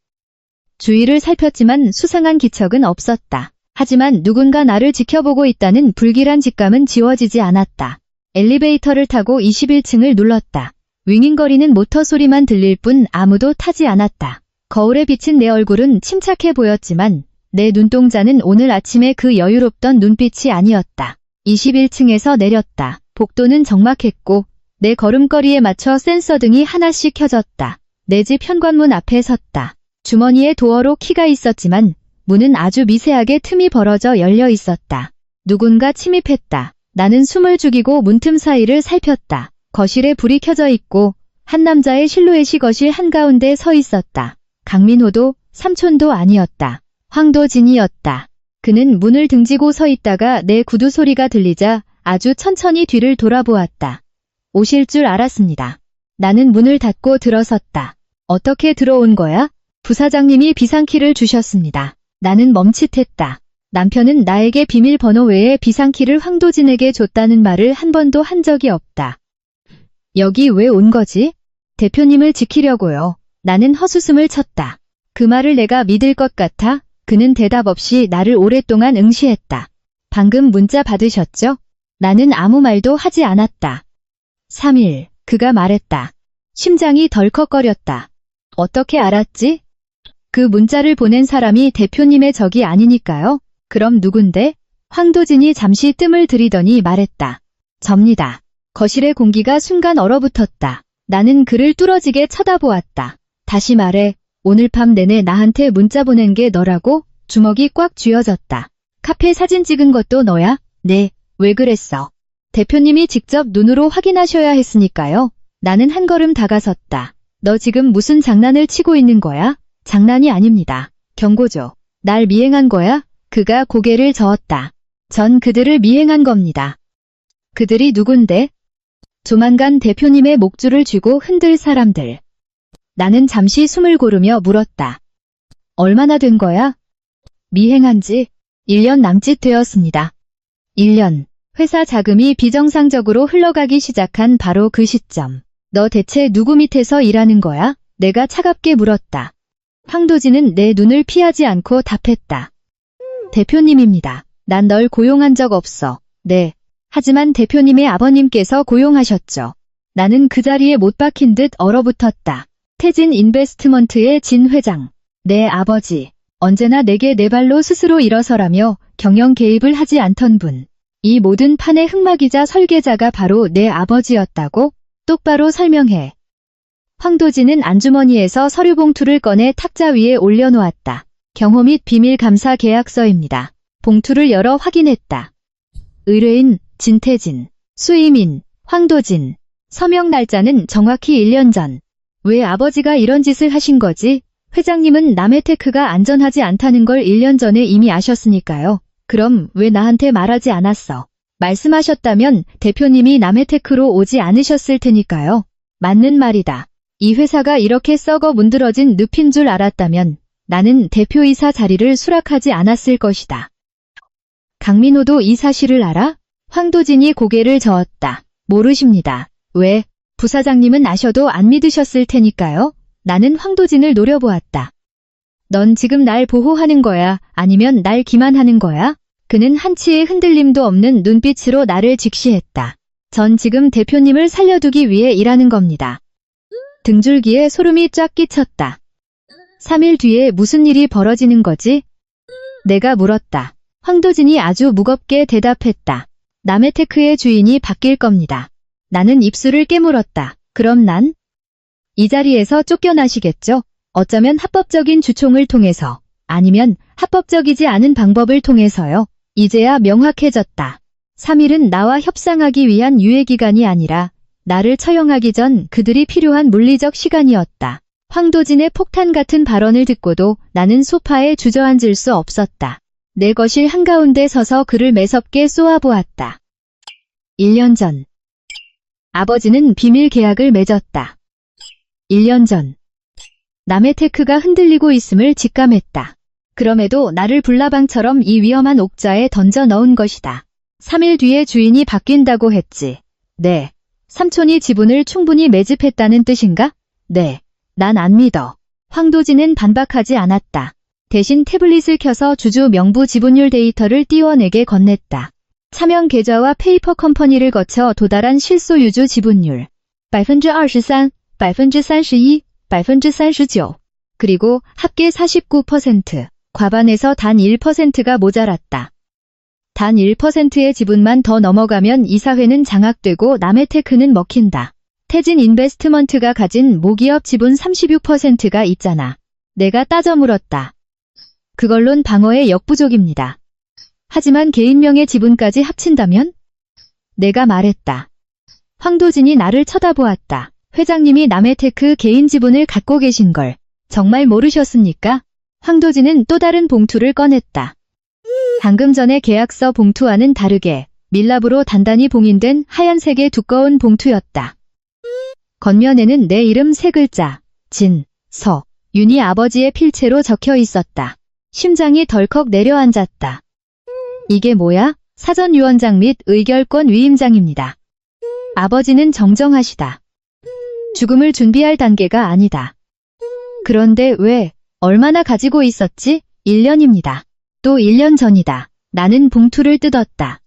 주위를 살폈지만 수상한 기척은 없었다. 하지만 누군가 나를 지켜보고 있다는 불길한 직감은 지워지지 않았다. 엘리베이터를 타고 21층을 눌렀다. 윙윙거리는 모터 소리만 들릴 뿐 아무도 타지 않았다. 거울에 비친 내 얼굴은 침착해 보였지만 내 눈동자는 오늘 아침에 그 여유롭던 눈빛이 아니었다. 21층에서 내렸다. 복도는 적막했고 내 걸음걸이에 맞춰 센서등이 하나씩 켜졌다. 내 집 현관문 앞에 섰다. 주머니에 도어로 키가 있었지만 문은 아주 미세하게 틈이 벌어져 열려 있었다. 누군가 침입했다. 나는 숨을 죽이고 문틈 사이를 살폈다. 거실에 불이 켜져 있고 한 남자의 실루엣이 거실 한가운데 서 있었다. 강민호도 삼촌도 아니었다. 황도진이었다. 그는 문을 등지고 서 있다가 내 구두 소리가 들리자 아주 천천히 뒤를 돌아보았다. 오실 줄 알았습니다. 나는 문을 닫고 들어섰다. 어떻게 들어온 거야? 부사장님이 비상키를 주셨습니다. 나는 멈칫했다. 남편은 나에게 비밀번호 외에 비상키를 황도진에게 줬다는 말을 한 번도 한 적이 없다. 여기 왜 온 거지? 대표님을 지키려고요. 나는 헛웃음을 쳤다. 그 말을 내가 믿을 것 같아? 그는 대답 없이 나를 오랫동안 응시했다. 방금 문자 받으셨죠? 나는 아무 말도 하지 않았다. 3일, 그가 말했다. 심장이 덜컥거렸다. 어떻게 알았지? 그 문자를 보낸 사람이 대표님의 적이 아니니까요. 그럼 누군데? 황도진이 잠시 뜸을 들이더니 말했다. 접니다. 거실의 공기가 순간 얼어붙었다. 나는 그를 뚫어지게 쳐다보았다. 다시 말해, 오늘 밤 내내 나한테 문자 보낸 게 너라고? 주먹이 꽉 쥐어졌다. 카페 사진 찍은 것도 너야? 네, 왜 그랬어? 대표님이 직접 눈으로 확인하셔야 했으니까요. 나는 한 걸음 다가섰다. 너 지금 무슨 장난을 치고 있는 거야? 장난이 아닙니다. 경고죠. 날 미행한 거야? 그가 고개를 저었다. 전 그들을 미행한 겁니다. 그들이 누군데? 조만간 대표님의 목줄을 쥐고 흔들 사람들. 나는 잠시 숨을 고르며 물었다. 얼마나 된 거야? 미행한 지 1년 남짓 되었습니다. 1년. 회사 자금이 비정상적으로 흘러가기 시작한 바로 그 시점. 너 대체 누구 밑에서 일하는 거야? 내가 차갑게 물었다. 황도진은 내 눈을 피하지 않고 답했다. 대표님입니다. 난 널 고용한 적 없어. 네. 하지만 대표님의 아버님께서 고용하셨죠. 나는 그 자리에 못 박힌 듯 얼어붙었다. 태진 인베스트먼트의 진 회장. 내 아버지. 언제나 내게 내 발로 스스로 일어서라며 경영 개입을 하지 않던 분. 이 모든 판의 흑막이자 설계자가 바로 내 아버지였다고? 똑바로 설명해. 황도진은 안주머니에서 서류 봉투를 꺼내 탁자 위에 올려놓았다. 경호 및 비밀 감사 계약서입니다. 봉투를 열어 확인했다. 의뢰인, 진태진. 수임인, 황도진. 서명 날짜는 정확히 1년 전. 왜 아버지가 이런 짓을 하신 거지? 회장님은 남해테크가 안전하지 않다는 걸 1년 전에 이미 아셨으니까요. 그럼 왜 나한테 말하지 않았어? 말씀하셨다면 대표님이 남해테크로 오지 않으셨을 테니까요. 맞는 말이다. 이 회사가 이렇게 썩어 문드러진 늪인 줄 알았다면 나는 대표이사 자리를 수락하지 않았을 것이다. 강민호도 이 사실을 알아? 황도진이 고개를 저었다. 모르십니다. 왜? 부사장님은 아셔도 안 믿으셨을 테니까요. 나는 황도진을 노려보았다. 넌 지금 날 보호하는 거야? 아니면 날 기만하는 거야? 그는 한치의 흔들림도 없는 눈빛으로 나를 직시했다. 전 지금 대표님을 살려두기 위해 일하는 겁니다. 등줄기에 소름이 쫙 끼쳤다. 3일 뒤에 무슨 일이 벌어지는 거지? 내가 물었다. 황도진이 아주 무겁게 대답했다. 남해테크의 주인이 바뀔 겁니다. 나는 입술을 깨물었다. 그럼 난? 이 자리에서 쫓겨나시겠죠? 어쩌면 합법적인 주총을 통해서, 아니면 합법적이지 않은 방법을 통해서요. 이제야 명확해졌다. 3일은 나와 협상하기 위한 유예기간이 아니라 나를 처형하기 전 그들이 필요한 물리적 시간이었다. 황도진의 폭탄 같은 발언을 듣고도 나는 소파에 주저앉을 수 없었다. 내 거실 한가운데 서서 그를 매섭게 쏘아보았다. 1년 전. 아버지는 비밀 계약을 맺었다. 1년 전. 남의 테크가 흔들리고 있음을 직감했다. 그럼에도 나를 불나방처럼 이 위험한 옥자에 던져 넣은 것이다. 3일 뒤에 주인이 바뀐다고 했지. 네. 삼촌이 지분을 충분히 매집했다는 뜻인가? 네. 난 안 믿어. 황도진은 반박하지 않았다. 대신 태블릿을 켜서 주주 명부 지분율 데이터를 띄워 내게 건넸다. 차명 계좌와 페이퍼 컴퍼니를 거쳐 도달한 실소유주 지분율 23%, 31%, 39%. 그리고 합계 49%, 과반에서 단 1%가 모자랐다. 단 1%의 지분만 더 넘어가면 이사회는 장악되고 남의 테크는 먹힌다. 태진 인베스트먼트가 가진 모기업 지분 36%가 있잖아. 내가 따져 물었다. 그걸론 방어에 역부족입니다. 하지만 개인명의 지분까지 합친다면? 내가 말했다. 황도진이 나를 쳐다보았다. 회장님이 남의 테크 개인 지분을 갖고 계신 걸 정말 모르셨습니까? 황도진은 또 다른 봉투를 꺼냈다. 방금 전에 계약서 봉투와는 다르게 밀랍으로 단단히 봉인된 하얀색의 두꺼운 봉투였다. 겉면에는 내 이름 3글자, 진, 서, 윤이 아버지의 필체로 적혀 있었다. 심장이 덜컥 내려앉았다. 이게 뭐야? 사전위원장 및 의결권 위임장입니다. 아버지는 정정하시다. 죽음을 준비할 단계가 아니다. 그런데 왜, 얼마나 가지고 있었지? 1년입니다. 또 1년 전이다. 나는 봉투를 뜯었다.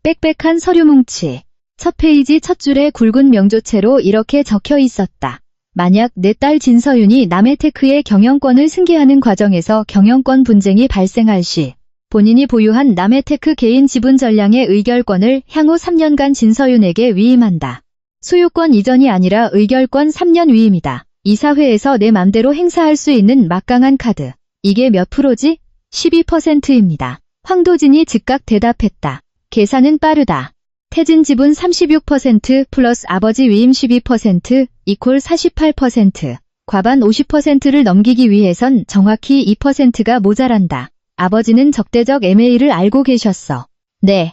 빽빽한 서류 뭉치. 첫 페이지 첫 줄에 굵은 명조체로 이렇게 적혀 있었다. 만약 내 딸 진서윤이 남의 테크의 경영권을 승계하는 과정에서 경영권 분쟁이 발생할 시 본인이 보유한 남의 테크 개인 지분 전량의 의결권을 향후 3년간 진서윤에게 위임한다. 소유권 이전이 아니라 의결권 3년 위임이다. 이사회에서 내 맘대로 행사할 수 있는 막강한 카드. 이게 몇 프로지? 12%입니다. 황도진이 즉각 대답했다. 계산은 빠르다. 태진 지분 36% 플러스 아버지 위임 12% 이퀄 48%. 과반 50%를 넘기기 위해선 정확히 2%가 모자란다. 아버지는 적대적 MA를 알고 계셨어. 네.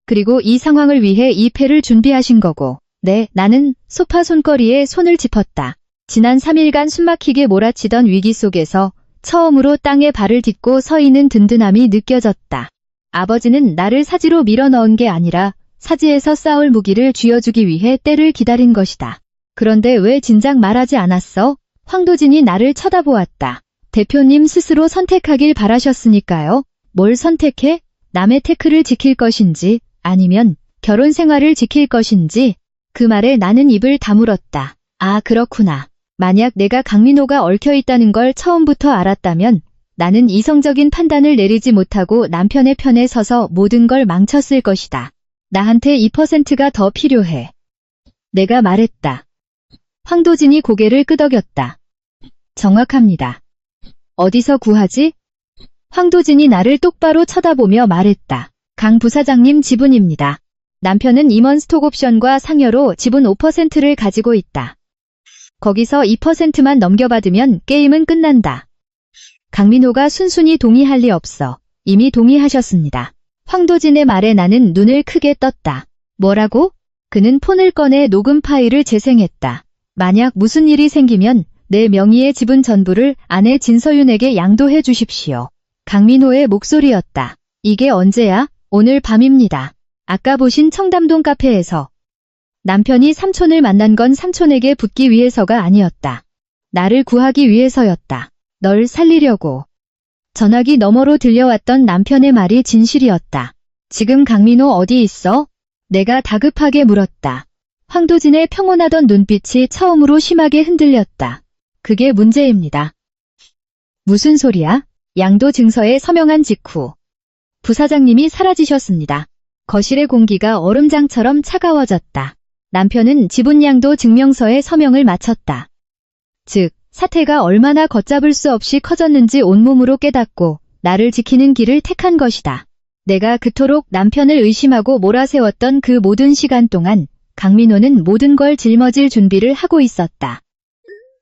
그리고 이 상황을 위해 2패를 준비하신 거고. 네, 나는 소파 손거리에 손을 짚었다. 지난 3일간 숨막히게 몰아치던 위기 속에서 처음으로 땅에 발을 딛고 서 있는 든든함이 느껴졌다. 아버지는 나를 사지로 밀어넣은 게 아니라 사지에서 싸울 무기를 쥐어주기 위해 때를 기다린 것이다. 그런데 왜 진작 말하지 않았어? 황도진이 나를 쳐다보았다. 대표님 스스로 선택하길 바라셨으니까요. 뭘 선택해? 남의 테크를 지킬 것인지 아니면 결혼 생활을 지킬 것인지. 그 말에 나는 입을 다물었다. 아, 그렇구나. 만약 내가 강민호가 얽혀있다는 걸 처음부터 알았다면 나는 이성적인 판단을 내리지 못하고 남편의 편에 서서 모든 걸 망쳤을 것이다. 나한테 2%가 더 필요해. 내가 말했다. 황도진이 고개를 끄덕였다. 정확합니다. 어디서 구하지? 황도진이 나를 똑바로 쳐다보며 말했다. 강 부사장님 지분입니다. 남편은 임원 스톡옵션과 상여로 지분 5%를 가지고 있다. 거기서 2%만 넘겨받으면 게임은 끝난다. 강민호가 순순히 동의할 리 없어. 이미 동의하셨습니다. 황도진의 말에 나는 눈을 크게 떴다. 뭐라고? 그는 폰을 꺼내 녹음 파일을 재생했다. 만약 무슨 일이 생기면 내 명의의 지분 전부를 아내 진서윤에게 양도해 주십시오. 강민호의 목소리였다. 이게 언제야? 오늘 밤입니다. 아까 보신 청담동 카페에서. 남편이 삼촌을 만난 건 삼촌에게 붙기 위해서가 아니었다. 나를 구하기 위해서였다. 널 살리려고. 전화기 너머로 들려왔던 남편의 말이 진실이었다. 지금 강민호 어디 있어? 내가 다급하게 물었다. 황도진의 평온하던 눈빛이 처음으로 심하게 흔들렸다. 그게 문제입니다. 무슨 소리야? 양도 증서에 서명한 직후 부사장님이 사라지셨습니다. 거실의 공기가 얼음장처럼 차가워졌다. 남편은 지분 양도 증명서에 서명을 마쳤다. 즉, 사태가 얼마나 걷잡을 수 없이 커졌는지 온몸으로 깨닫고 나를 지키는 길을 택한 것이다. 내가 그토록 남편을 의심하고 몰아세웠던 그 모든 시간 동안 강민호는 모든 걸 짊어질 준비를 하고 있었다.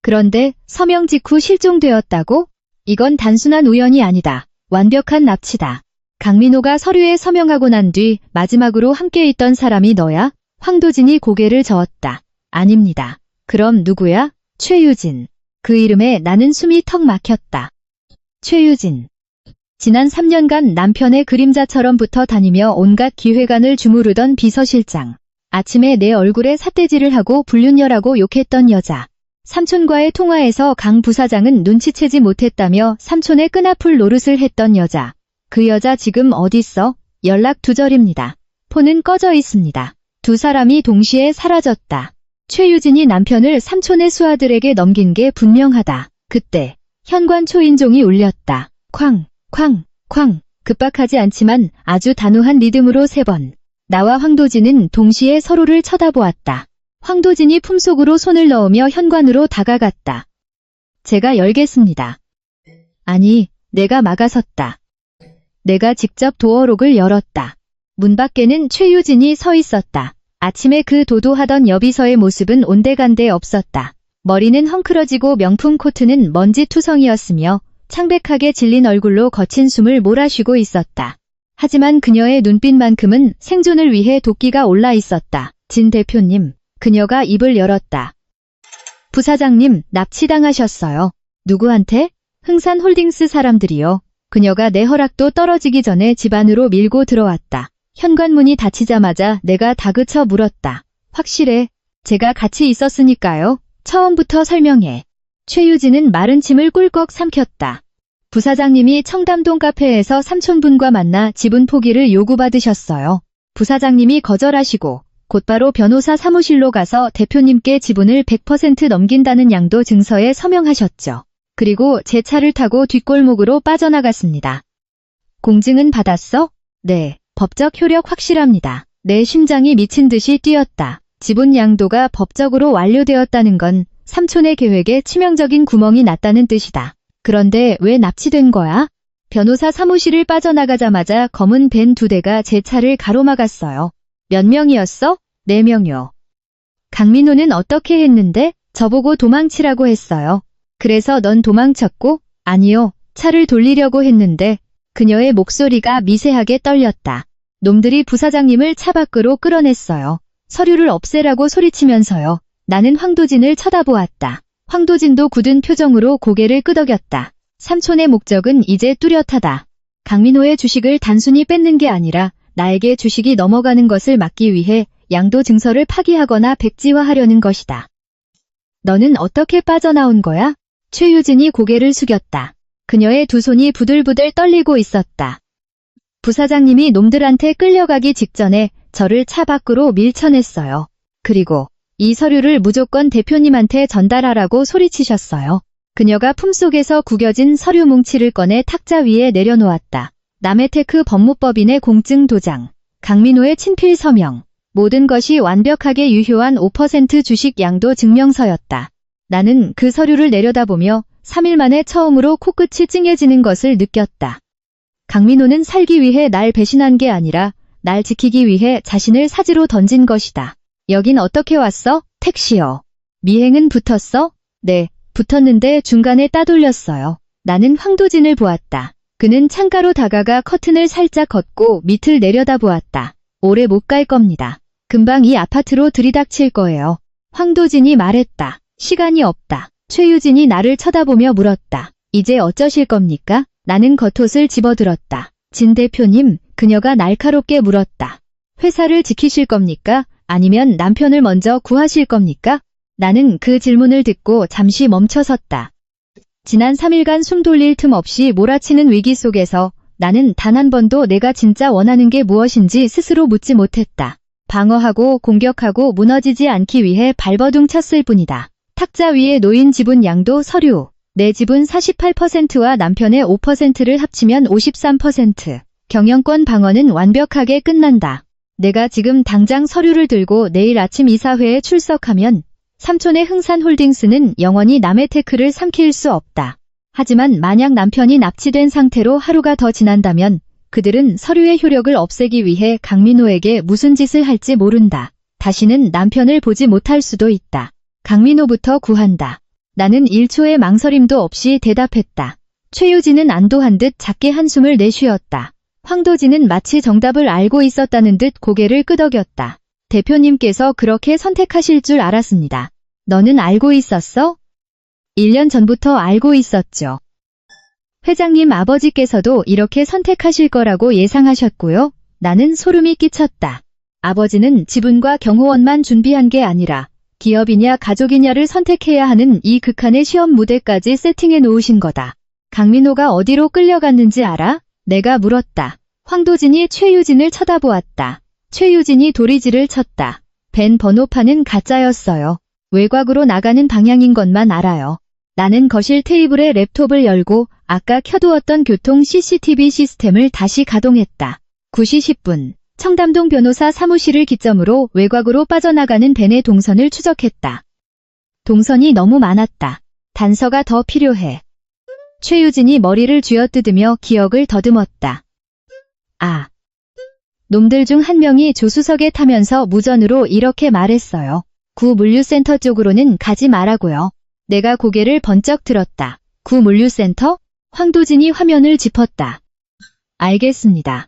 그런데 서명 직후 실종되었다고? 이건 단순한 우연이 아니다. 완벽한 납치다. 강민호가 서류에 서명하고 난 뒤 마지막으로 함께 있던 사람이 너야? 황도진이 고개를 저었다. 아닙니다. 그럼 누구야? 최유진. 그 이름에 나는 숨이 턱 막혔다. 최유진. 지난 3년간 남편의 그림자처럼 붙어 다니며 온갖 기획안을 주무르던 비서실장. 아침에 내 얼굴에 삿대질을 하고 불륜녀라고 욕했던 여자. 삼촌과의 통화에서 강 부사장은 눈치채지 못했다며 삼촌의 끈아풀 노릇을 했던 여자. 그 여자 지금 어딨어? 연락 두절입니다. 폰은 꺼져 있습니다. 두 사람이 동시에 사라졌다. 최유진이 남편을 삼촌의 수하들에게 넘긴 게 분명하다. 그때 현관 초인종이 울렸다. 쾅, 쾅, 쾅. 급박하지 않지만 아주 단호한 리듬으로 3번. 나와 황도진은 동시에 서로를 쳐다보았다. 황도진이 품속으로 손을 넣으며 현관으로 다가갔다. 제가 열겠습니다. 아니, 내가 막아섰다. 내가 직접 도어록을 열었다. 문 밖에는 최유진이 서 있었다. 아침에 그 도도하던 여비서의 모습은 온데간데 없었다. 머리는 헝클어지고 명품 코트는 먼지투성이었으며 창백하게 질린 얼굴로 거친 숨을 몰아쉬고 있었다. 하지만 그녀의 눈빛만큼은 생존을 위해 도끼가 올라 있었다. 진 대표님, 그녀가 입을 열었다. 부사장님, 납치당하셨어요. 누구한테? 흥산홀딩스 사람들이요. 그녀가 내 허락도 떨어지기 전에 집 안으로 밀고 들어왔다. 현관문이 닫히자마자 내가 다그쳐 물었다. 확실해? 제가 같이 있었으니까요. 처음부터 설명해. 최유진은 마른 침을 꿀꺽 삼켰다. 부사장님이 청담동 카페에서 삼촌분과 만나 지분 포기를 요구받으셨어요. 부사장님이 거절하시고 곧바로 변호사 사무실로 가서 대표님께 지분을 100% 넘긴다는 양도 증서에 서명하셨죠. 그리고 제 차를 타고 뒷골목으로 빠져나갔습니다. 공증은 받았어? 네, 법적 효력 확실합니다. 내 심장이 미친 듯이 뛰었다. 지분 양도가 법적으로 완료되었다는 건 삼촌의 계획에 치명적인 구멍이 났다는 뜻이다. 그런데 왜 납치된 거야? 변호사 사무실을 빠져나가자마자 검은 밴 2대가 제 차를 가로막았어요. 몇 명이었어? 4명요. 강민호는 어떻게 했는데? 저보고 도망치라고 했어요. 그래서 넌 도망쳤고? 아니요. 차를 돌리려고 했는데 그녀의 목소리가 미세하게 떨렸다. 놈들이 부사장님을 차 밖으로 끌어냈어요. 서류를 없애라고 소리치면서요. 나는 황도진을 쳐다보았다. 황도진도 굳은 표정으로 고개를 끄덕였다. 삼촌의 목적은 이제 뚜렷하다. 강민호의 주식을 단순히 뺏는 게 아니라 나에게 주식이 넘어가는 것을 막기 위해 양도 증서를 파기하거나 백지화하려는 것이다. 너는 어떻게 빠져나온 거야? 최유진이 고개를 숙였다. 그녀의 두 손이 부들부들 떨리고 있었다. 부사장님이 놈들한테 끌려가기 직전에 저를 차 밖으로 밀쳐냈어요. 그리고 이 서류를 무조건 대표님한테 전달하라고 소리치셨어요. 그녀가 품속에서 구겨진 서류 뭉치를 꺼내 탁자 위에 내려놓았다. 남해테크 법무법인의 공증 도장, 강민호의 친필 서명, 모든 것이 완벽하게 유효한 5% 주식 양도 증명서였다. 나는 그 서류를 내려다보며 3일 만에 처음으로 코끝이 찡해지는 것을 느꼈다. 강민호는 살기 위해 날 배신한 게 아니라 날 지키기 위해 자신을 사지로 던진 것이다. 여긴 어떻게 왔어? 택시요. 미행은 붙었어? 네, 붙었는데 중간에 따돌렸어요. 나는 황도진을 보았다. 그는 창가로 다가가 커튼을 살짝 걷고 밑을 내려다보았다. 오래 못 갈 겁니다. 금방 이 아파트로 들이닥칠 거예요. 황도진이 말했다. 시간이 없다. 최유진이 나를 쳐다보며 물었다. 이제 어쩌실 겁니까? 나는 겉옷을 집어들었다. 진 대표님, 그녀가 날카롭게 물었다. 회사를 지키실 겁니까? 아니면 남편을 먼저 구하실 겁니까? 나는 그 질문을 듣고 잠시 멈춰섰다. 지난 3일간 숨 돌릴 틈 없이 몰아치는 위기 속에서 나는 단 한 번도 내가 진짜 원하는 게 무엇인지 스스로 묻지 못했다. 방어하고 공격하고 무너지지 않기 위해 발버둥 쳤을 뿐이다. 탁자 위에 놓인 지분 양도 서류. 내 지분 48%와 남편의 5%를 합치면 53%. 경영권 방어는 완벽하게 끝난다. 내가 지금 당장 서류를 들고 내일 아침 이사회에 출석하면 삼촌의 흥산홀딩스는 영원히 남해테크를 삼킬 수 없다. 하지만 만약 남편이 납치된 상태로 하루가 더 지난다면 그들은 서류의 효력을 없애기 위해 강민호에게 무슨 짓을 할지 모른다. 다시는 남편을 보지 못할 수도 있다. 강민호부터 구한다. 나는 1초의 망설임도 없이 대답했다. 최유진은 안도한 듯 작게 한숨을 내쉬었다. 황도진은 마치 정답을 알고 있었다는 듯 고개를 끄덕였다. 대표님께서 그렇게 선택하실 줄 알았습니다. 너는 알고 있었어? 1년 전부터 알고 있었죠. 회장님 아버지께서도 이렇게 선택하실 거라고 예상하셨고요. 나는 소름이 끼쳤다. 아버지는 지분과 경호원만 준비한 게 아니라 기업이냐 가족이냐를 선택해야 하는 이 극한의 시험 무대까지 세팅해 놓으신 거다. 강민호가 어디로 끌려갔는지 알아? 내가 물었다. 황도진이 최유진을 쳐다보았다. 최유진이 도리지를 쳤다. 벤 번호판은 가짜였어요. 외곽으로 나가는 방향인 것만 알아요. 나는 거실 테이블에 랩톱을 열고 아까 켜두었던 교통 CCTV 시스템을 다시 가동했다. 9시 10분, 청담동 변호사 사무실을 기점으로 외곽으로 빠져나가는 벤의 동선을 추적했다. 동선이 너무 많았다. 단서가 더 필요해. 최유진이 머리를 쥐어뜯으며 기억을 더듬었다. 아. 놈들 중 한 명이 조수석에 타면서 무전으로 이렇게 말했어요. 구 물류센터 쪽으로는 가지 말라고요. 내가 고개를 번쩍 들었다. 구 물류센터? 황도진이 화면을 짚었다. 알겠습니다.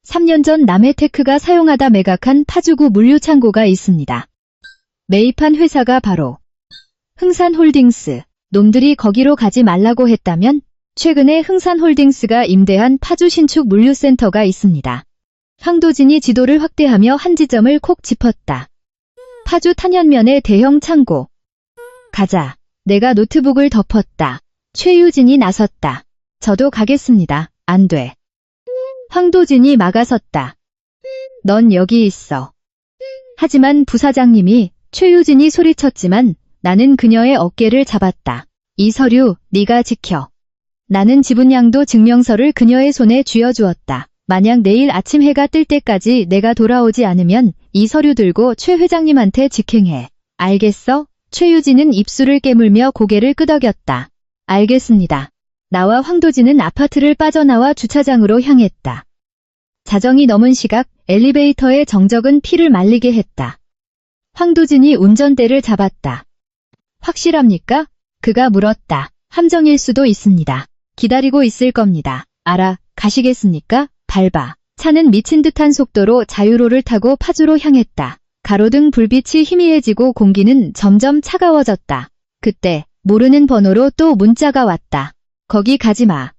3년 전 남해테크가 사용하다 매각한 파주구 물류창고가 있습니다. 매입한 회사가 바로 흥산홀딩스. 놈들이 거기로 가지 말라고 했다면 최근에 흥산홀딩스가 임대한 파주 신축 물류센터가 있습니다. 황도진이 지도를 확대하며 한 지점을 콕 짚었다. 파주 탄현면의 대형 창고. 가자. 내가 노트북을 덮었다. 최유진이 나섰다. 저도 가겠습니다. 안 돼. 황도진이 막아섰다. 넌 여기 있어. 하지만 부사장님이 최유진이 소리쳤지만 나는 그녀의 어깨를 잡았다. 이 서류 네가 지켜. 나는 지분양도 증명서를 그녀의 손에 쥐어주었다. 만약 내일 아침 해가 뜰 때까지 내가 돌아오지 않으면 이 서류 들고 최 회장님한테 직행해. 알겠어? 최유진은 입술을 깨물며 고개를 끄덕였다. 알겠습니다. 나와 황도진은 아파트를 빠져나와 주차장으로 향했다. 자정이 넘은 시각 엘리베이터의 정적은 피를 말리게 했다. 황도진이 운전대를 잡았다. 확실합니까? 그가 물었다. 함정일 수도 있습니다. 기다리고 있을 겁니다. 알아, 가시겠습니까? 밟아. 차는 미친 듯한 속도로 자유로를 타고 파주로 향했다. 가로등 불빛이 희미해지고 공기는 점점 차가워졌다. 그때 모르는 번호로 또 문자가 왔다. 거기 가지 마.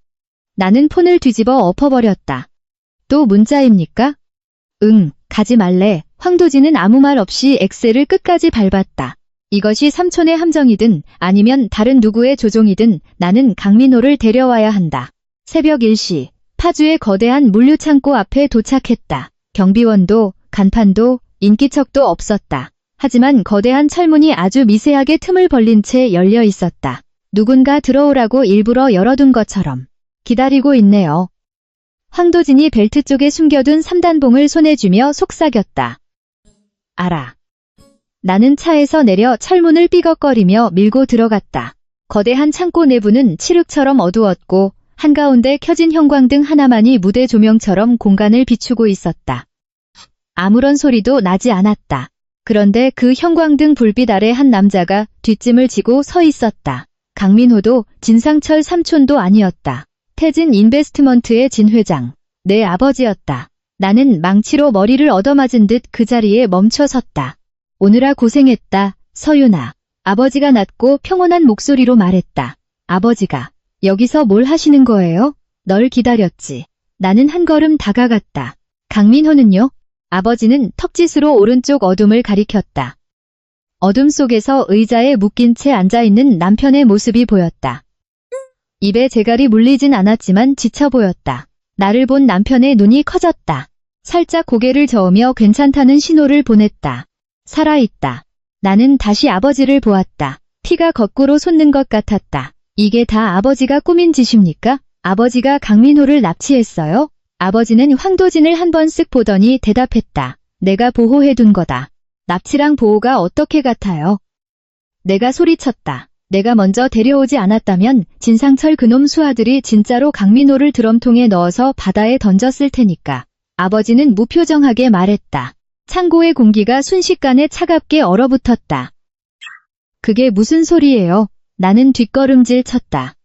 나는 폰을 뒤집어 엎어버렸다. 또 문자입니까? 응, 가지 말래. 황도진은 아무 말 없이 엑셀을 끝까지 밟았다. 이것이 삼촌의 함정이든 아니면 다른 누구의 조종이든 나는 강민호를 데려와야 한다. 새벽 1시, 파주의 거대한 물류창고 앞에 도착했다. 경비원도, 간판도, 인기척도 없었다. 하지만 거대한 철문이 아주 미세하게 틈을 벌린 채 열려 있었다. 누군가 들어오라고 일부러 열어둔 것처럼. 기다리고 있네요. 황도진이 벨트 쪽에 숨겨둔 3단봉을 손에 쥐며 속삭였다. 알아. 나는 차에서 내려 철문을 삐걱거리며 밀고 들어갔다. 거대한 창고 내부는 칠흑처럼 어두웠고 한가운데 켜진 형광등 하나만이 무대 조명처럼 공간을 비추고 있었다. 아무런 소리도 나지 않았다. 그런데 그 형광등 불빛 아래 한 남자가 뒷짐을 지고 서 있었다. 강민호도 진상철 삼촌도 아니었다. 태진 인베스트먼트의 진 회장. 내 아버지였다. 나는 망치로 머리를 얻어맞은 듯 그 자리에 멈춰 섰다. 오느라 고생했다, 서윤아. 아버지가 낮고 평온한 목소리로 말했다. 아버지가 여기서 뭘 하시는 거예요? 널 기다렸지. 나는 한 걸음 다가갔다. 강민호는요? 아버지는 턱짓으로 오른쪽 어둠을 가리켰다. 어둠 속에서 의자에 묶인 채 앉아있는 남편의 모습이 보였다. 입에 재갈이 물리진 않았지만 지쳐 보였다. 나를 본 남편의 눈이 커졌다. 살짝 고개를 저으며 괜찮다는 신호를 보냈다. 살아있다. 나는 다시 아버지를 보았다. 피가 거꾸로 솟는 것 같았다. 이게 다 아버지가 꾸민 짓입니까? 아버지가 강민호를 납치했어요? 아버지는 황도진을 한 번 쓱 보더니 대답했다. 내가 보호해둔 거다. 납치랑 보호가 어떻게 같아요? 내가 소리쳤다. 내가 먼저 데려오지 않았다면 진상철 그놈 수하들이 진짜로 강민호를 드럼통에 넣어서 바다에 던졌을 테니까. 아버지는 무표정하게 말했다. 창고의 공기가 순식간에 차갑게 얼어붙었다. 그게 무슨 소리예요? 나는 뒷걸음질 쳤다.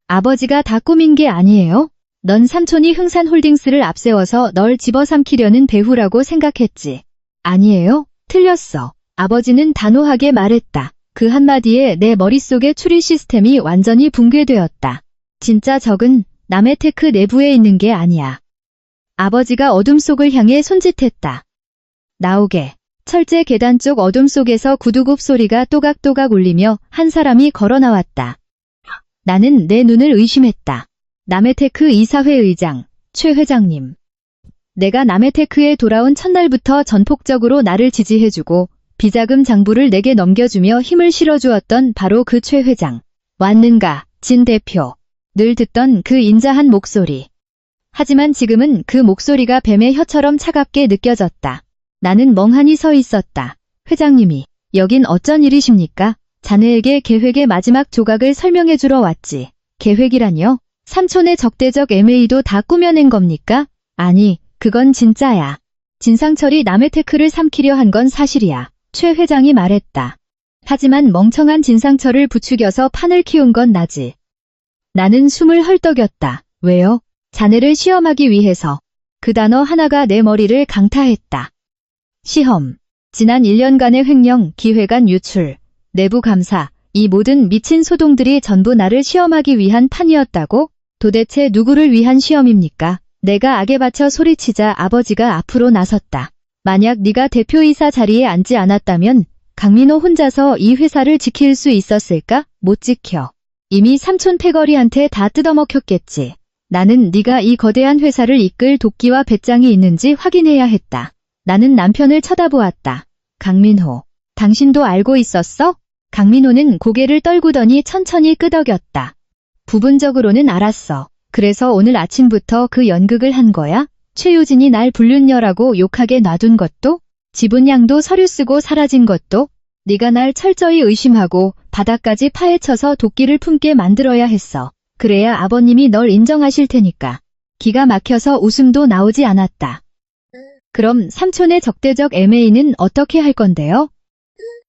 아버지가 다 꾸민 게 아니에요? 넌 삼촌이 흥산홀딩스를 앞세워서 널 집어삼키려는 배후라고 생각했지. 아니에요? 틀렸어. 아버지는 단호하게 말했다. 그 한마디에 내 머릿속의 추리 시스템이 완전히 붕괴되었다. 진짜 적은 남의 테크 내부에 있는 게 아니야. 아버지가 어둠 속을 향해 손짓했다. 나오게. 철제 계단 쪽 어둠 속에서 구두굽 소리가 또각또각 울리며 한 사람이 걸어 나왔다. 나는 내 눈을 의심했다. 남해테크 이사회 의장, 최 회장님. 내가 남해테크에 돌아온 첫날부터 전폭적으로 나를 지지해주고 비자금 장부를 내게 넘겨주며 힘을 실어주었던 바로 그 최 회장. 왔는가, 진 대표. 늘 듣던 그 인자한 목소리. 하지만 지금은 그 목소리가 뱀의 혀처럼 차갑게 느껴졌다. 나는 멍하니 서 있었다. 회장님이, 여긴 어쩐 일이십니까? 자네에게 계획의 마지막 조각을 설명해주러 왔지. 계획이라뇨? 삼촌의 적대적 MA도 다 꾸며낸 겁니까? 아니, 그건 진짜야. 진상철이 남해테크를 삼키려 한 건 사실이야. 최 회장이 말했다. 하지만 멍청한 진상철을 부추겨서 판을 키운 건 나지. 나는 숨을 헐떡였다. 왜요? 자네를 시험하기 위해서. 그 단어 하나가 내 머리를 강타했다. 시험. 지난 1년간의 횡령, 기획안 유출, 내부 감사, 이 모든 미친 소동들이 전부 나를 시험하기 위한 판이었다고? 도대체 누구를 위한 시험입니까? 내가 악에 받쳐 소리치자 아버지가 앞으로 나섰다. 만약 네가 대표이사 자리에 앉지 않았다면 강민호 혼자서 이 회사를 지킬 수 있었을까? 못 지켜. 이미 삼촌 패거리한테 다 뜯어먹혔겠지. 나는 네가 이 거대한 회사를 이끌 도끼와 배짱이 있는지 확인해야 했다. 나는 남편을 쳐다보았다. 강민호, 당신도 알고 있었어? 강민호는 고개를 떨구더니 천천히 끄덕였다. 부분적으로는 알았어. 그래서 오늘 아침부터 그 연극을 한 거야? 최유진이 날 불륜녀라고 욕하게 놔둔 것도? 지분양도 서류 쓰고 사라진 것도? 네가 날 철저히 의심하고 바닥까지 파헤쳐서 도끼를 품게 만들어야 했어. 그래야 아버님이 널 인정하실 테니까. 기가 막혀서 웃음도 나오지 않았다. 그럼 삼촌의 적대적 MA는 어떻게 할 건데요?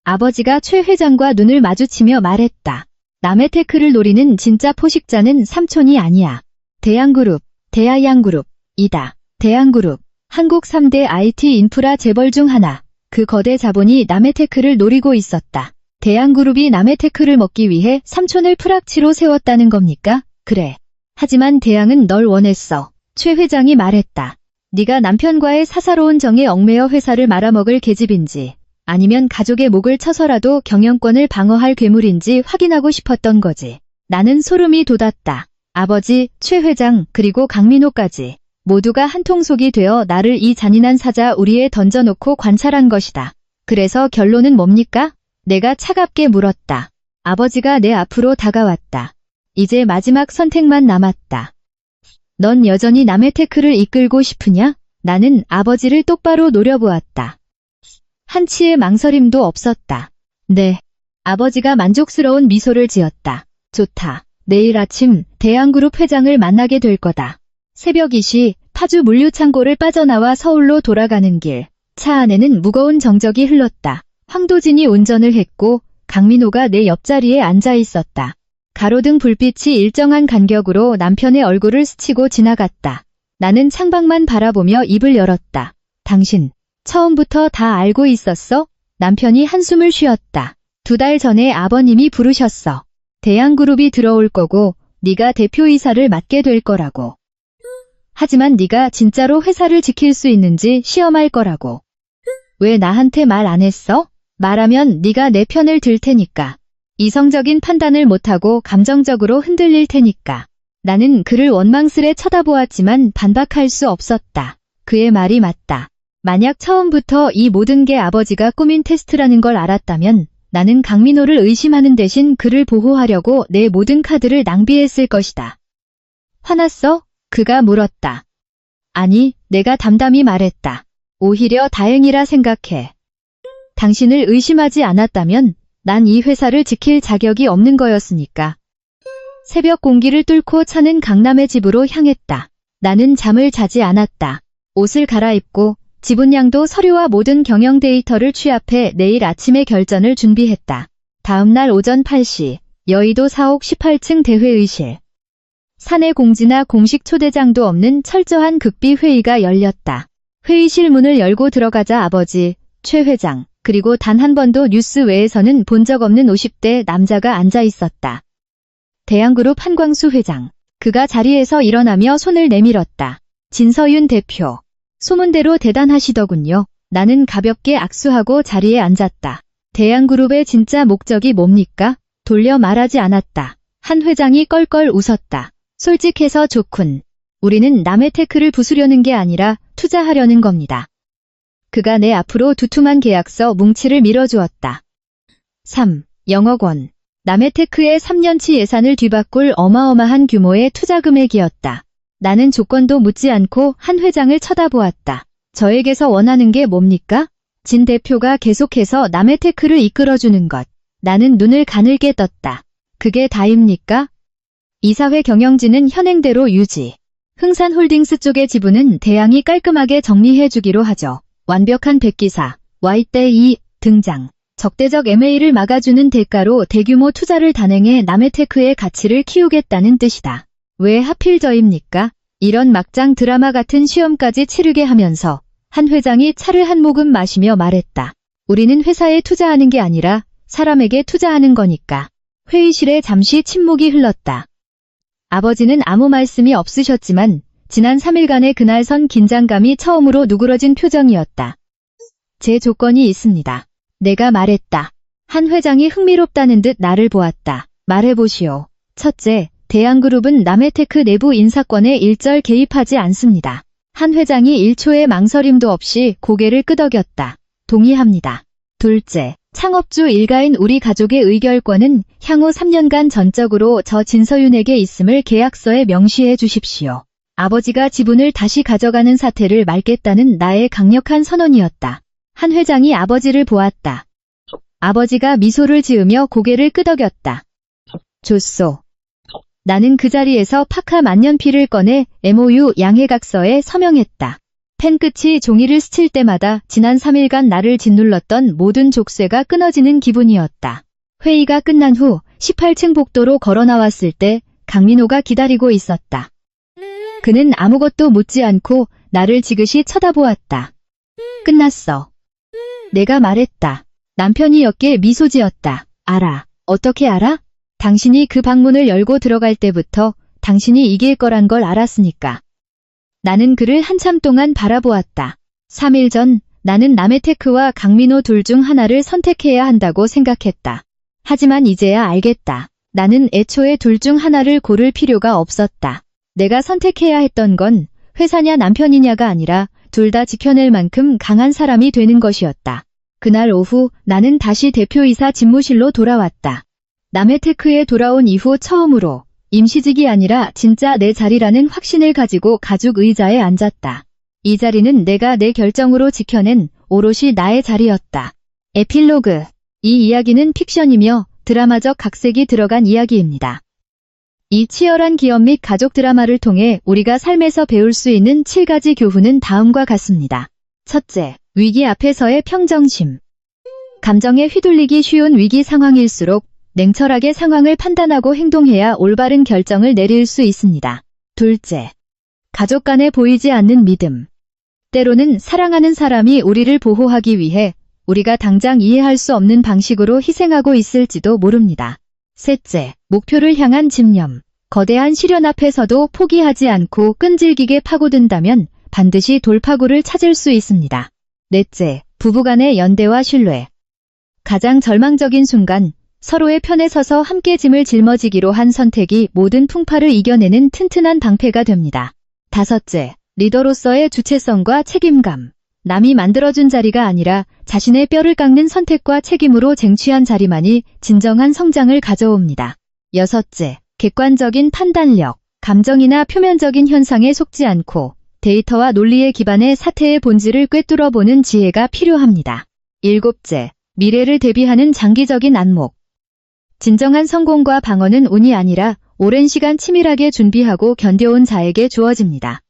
아버지가 최 회장과 눈을 마주치며 말했다. 남해테크를 노리는 진짜 포식자는 삼촌이 아니야. 대양그룹, 대하양그룹이다. 대양그룹, 한국 3대 IT 인프라 재벌 중 하나. 그 거대 자본이 남해테크를 노리고 있었다. 대양그룹이 남해테크를 먹기 위해 삼촌을 프락치로 세웠다는 겁니까? 그래. 하지만 대양은 널 원했어. 최 회장이 말했다. 네가 남편과의 사사로운 정에 얽매여 회사를 말아먹을 계집인지 아니면 가족의 목을 쳐서라도 경영권을 방어할 괴물인지 확인하고 싶었던 거지. 나는 소름이 돋았다. 아버지, 최 회장, 그리고 강민호까지 모두가 한통속이 되어 나를 이 잔인한 사자 우리에 던져놓고 관찰한 것이다. 그래서 결론은 뭡니까? 내가 차갑게 물었다. 아버지가 내 앞으로 다가왔다. 이제 마지막 선택만 남았다. 넌 여전히 남해테크를 이끌고 싶으냐? 나는 아버지를 똑바로 노려보았다. 한치의 망설임도 없었다. 네. 아버지가 만족스러운 미소를 지었다. 좋다. 내일 아침 대양그룹 회장을 만나게 될 거다. 새벽 2시 파주 물류창고를 빠져나와 서울로 돌아가는 길. 차 안에는 무거운 정적이 흘렀다. 황도진이 운전을 했고 강민호가 내 옆자리에 앉아 있었다. 가로등 불빛이 일정한 간격으로 남편의 얼굴을 스치고 지나갔다. 나는 창밖만 바라보며 입을 열었다. 당신, 처음부터 다 알고 있었어? 남편이 한숨을 쉬었다. 2달 전에 아버님이 부르셨어. 대양그룹이 들어올 거고 네가 대표이사를 맡게 될 거라고. 하지만 네가 진짜로 회사를 지킬 수 있는지 시험할 거라고. 왜 나한테 말 안 했어? 말하면 네가 내 편을 들 테니까. 이성적인 판단을 못하고 감정적으로 흔들릴 테니까. 나는 그를 원망스레 쳐다보았지만 반박할 수 없었다. 그의 말이 맞다. 만약 처음부터 이 모든 게 아버지가 꾸민 테스트라는 걸 알았다면 나는 강민호를 의심하는 대신 그를 보호하려고 내 모든 카드를 낭비했을 것이다. 화났어? 그가 물었다. 아니, 내가 담담히 말했다. 오히려 다행이라 생각해. 당신을 의심하지 않았다면 난 이 회사를 지킬 자격이 없는 거였으니까. 새벽 공기를 뚫고 차는 강남의 집으로 향했다. 나는 잠을 자지 않았다. 옷을 갈아입고 지분양도 서류와 모든 경영 데이터를 취합해 내일 아침에 결전을 준비했다. 다음 날 오전 8시 여의도 4옥 18층 대회의실. 사내 공지나 공식 초대장도 없는 철저한 극비 회의가 열렸다. 회의실 문을 열고 들어가자 아버지, 최 회장, 그리고 단 한 번도 뉴스 외에서는 본 적 없는 50대 남자가 앉아 있었다. 대양그룹 한광수 회장. 그가 자리에서 일어나며 손을 내밀었다. 진서윤 대표. 소문대로 대단하시더군요. 나는 가볍게 악수하고 자리에 앉았다. 대양그룹의 진짜 목적이 뭡니까? 돌려 말하지 않았다. 한 회장이 껄껄 웃었다. 솔직해서 좋군. 우리는 남의 테크를 부수려는 게 아니라 투자하려는 겁니다. 그가 내 앞으로 두툼한 계약서 뭉치를 밀어주었다. 3. 영억 원. 남의 테크의 3년치 예산을 뒤바꿀 어마어마한 규모의 투자 금액이었다. 나는 조건도 묻지 않고 한 회장을 쳐다보았다. 저에게서 원하는 게 뭡니까? 진 대표가 계속해서 남의 테크를 이끌어주는 것. 나는 눈을 가늘게 떴다. 그게 다입니까? 이사회 경영진은 현행대로 유지. 흥산홀딩스 쪽의 지분은 대양이 깔끔하게 정리해주기로 하죠. 완벽한 백기사, Y대 2 등장. 적대적 M&A를 막아주는 대가로 대규모 투자를 단행해 남의 테크의 가치를 키우겠다는 뜻이다. 왜 하필 저입니까? 이런 막장 드라마 같은 시험까지 치르게 하면서 한 회장이 차를 한 모금 마시며 말했다. 우리는 회사에 투자하는 게 아니라 사람에게 투자하는 거니까. 회의실에 잠시 침묵이 흘렀다. 아버지는 아무 말씀이 없으셨지만 지난 3일간의 그날선 긴장감이 처음으로 누그러진 표정이었다. 제 조건이 있습니다. 내가 말했다. 한 회장이 흥미롭다는 듯 나를 보았다. 말해보시오. 첫째, 대양그룹은 남해테크 내부 인사권에 일절 개입하지 않습니다. 한 회장이 1초의 망설임도 없이 고개를 끄덕였다. 동의합니다. 둘째, 창업주 일가인 우리 가족의 의결권은 향후 3년간 전적으로 저 진서윤에게 있음을 계약서에 명시해 주십시오. 아버지가 지분을 다시 가져가는 사태를 막겠다는 나의 강력한 선언이었다. 한 회장이 아버지를 보았다. 아버지가 미소를 지으며 고개를 끄덕였다. 좋소. 나는 그 자리에서 파카 만년필을 꺼내 MOU 양해각서에 서명했다. 펜 끝이 종이를 스칠 때마다 지난 3일간 나를 짓눌렀던 모든 족쇄가 끊어지는 기분이었다. 회의가 끝난 후 18층 복도로 걸어 나왔을 때 강민호가 기다리고 있었다. 그는 아무것도 묻지 않고 나를 지그시 쳐다보았다. 끝났어. 내가 말했다. 남편이 옅게 미소 지었다. 알아. 어떻게 알아? 당신이 그 방문을 열고 들어갈 때부터 당신이 이길 거란 걸 알았으니까. 나는 그를 한참 동안 바라보았다. 3일 전 나는 남해테크와 강민호 둘 중 하나를 선택해야 한다고 생각했다. 하지만 이제야 알겠다. 나는 애초에 둘 중 하나를 고를 필요가 없었다. 내가 선택해야 했던 건 회사냐 남편이냐가 아니라 둘 다 지켜낼 만큼 강한 사람이 되는 것이었다. 그날 오후 나는 다시 대표이사 집무실로 돌아왔다. 남해테크에 돌아온 이후 처음으로 임시직이 아니라 진짜 내 자리라는 확신을 가지고 가죽 의자에 앉았다. 이 자리는 내가 내 결정으로 지켜낸 오롯이 나의 자리였다. 에필로그. 이 이야기는 픽션이며 드라마적 각색이 들어간 이야기입니다. 이 치열한 기업 및 가족 드라마를 통해 우리가 삶에서 배울 수 있는 7가지 교훈은 다음과 같습니다. 첫째, 위기 앞에서의 평정심. 감정에 휘둘리기 쉬운 위기 상황일수록 냉철하게 상황을 판단하고 행동해야 올바른 결정을 내릴 수 있습니다. 둘째, 가족 간에 보이지 않는 믿음. 때로는 사랑하는 사람이 우리를 보호하기 위해 우리가 당장 이해할 수 없는 방식으로 희생하고 있을지도 모릅니다. 셋째, 목표를 향한 집념. 거대한 시련 앞에서도 포기하지 않고 끈질기게 파고든다면 반드시 돌파구를 찾을 수 있습니다. 넷째, 부부간의 연대와 신뢰. 가장 절망적인 순간, 서로의 편에 서서 함께 짐을 짊어지기로 한 선택이 모든 풍파를 이겨내는 튼튼한 방패가 됩니다. 다섯째, 리더로서의 주체성과 책임감. 남이 만들어준 자리가 아니라 자신의 뼈를 깎는 선택과 책임으로 쟁취한 자리만이 진정한 성장을 가져옵니다. 여섯째, 객관적인 판단력. 감정이나 표면적인 현상에 속지 않고 데이터와 논리에 기반해 사태의 본질을 꿰뚫어보는 지혜가 필요합니다. 일곱째, 미래를 대비하는 장기적인 안목. 진정한 성공과 방어는 운이 아니라 오랜 시간 치밀하게 준비하고 견뎌온 자에게 주어집니다.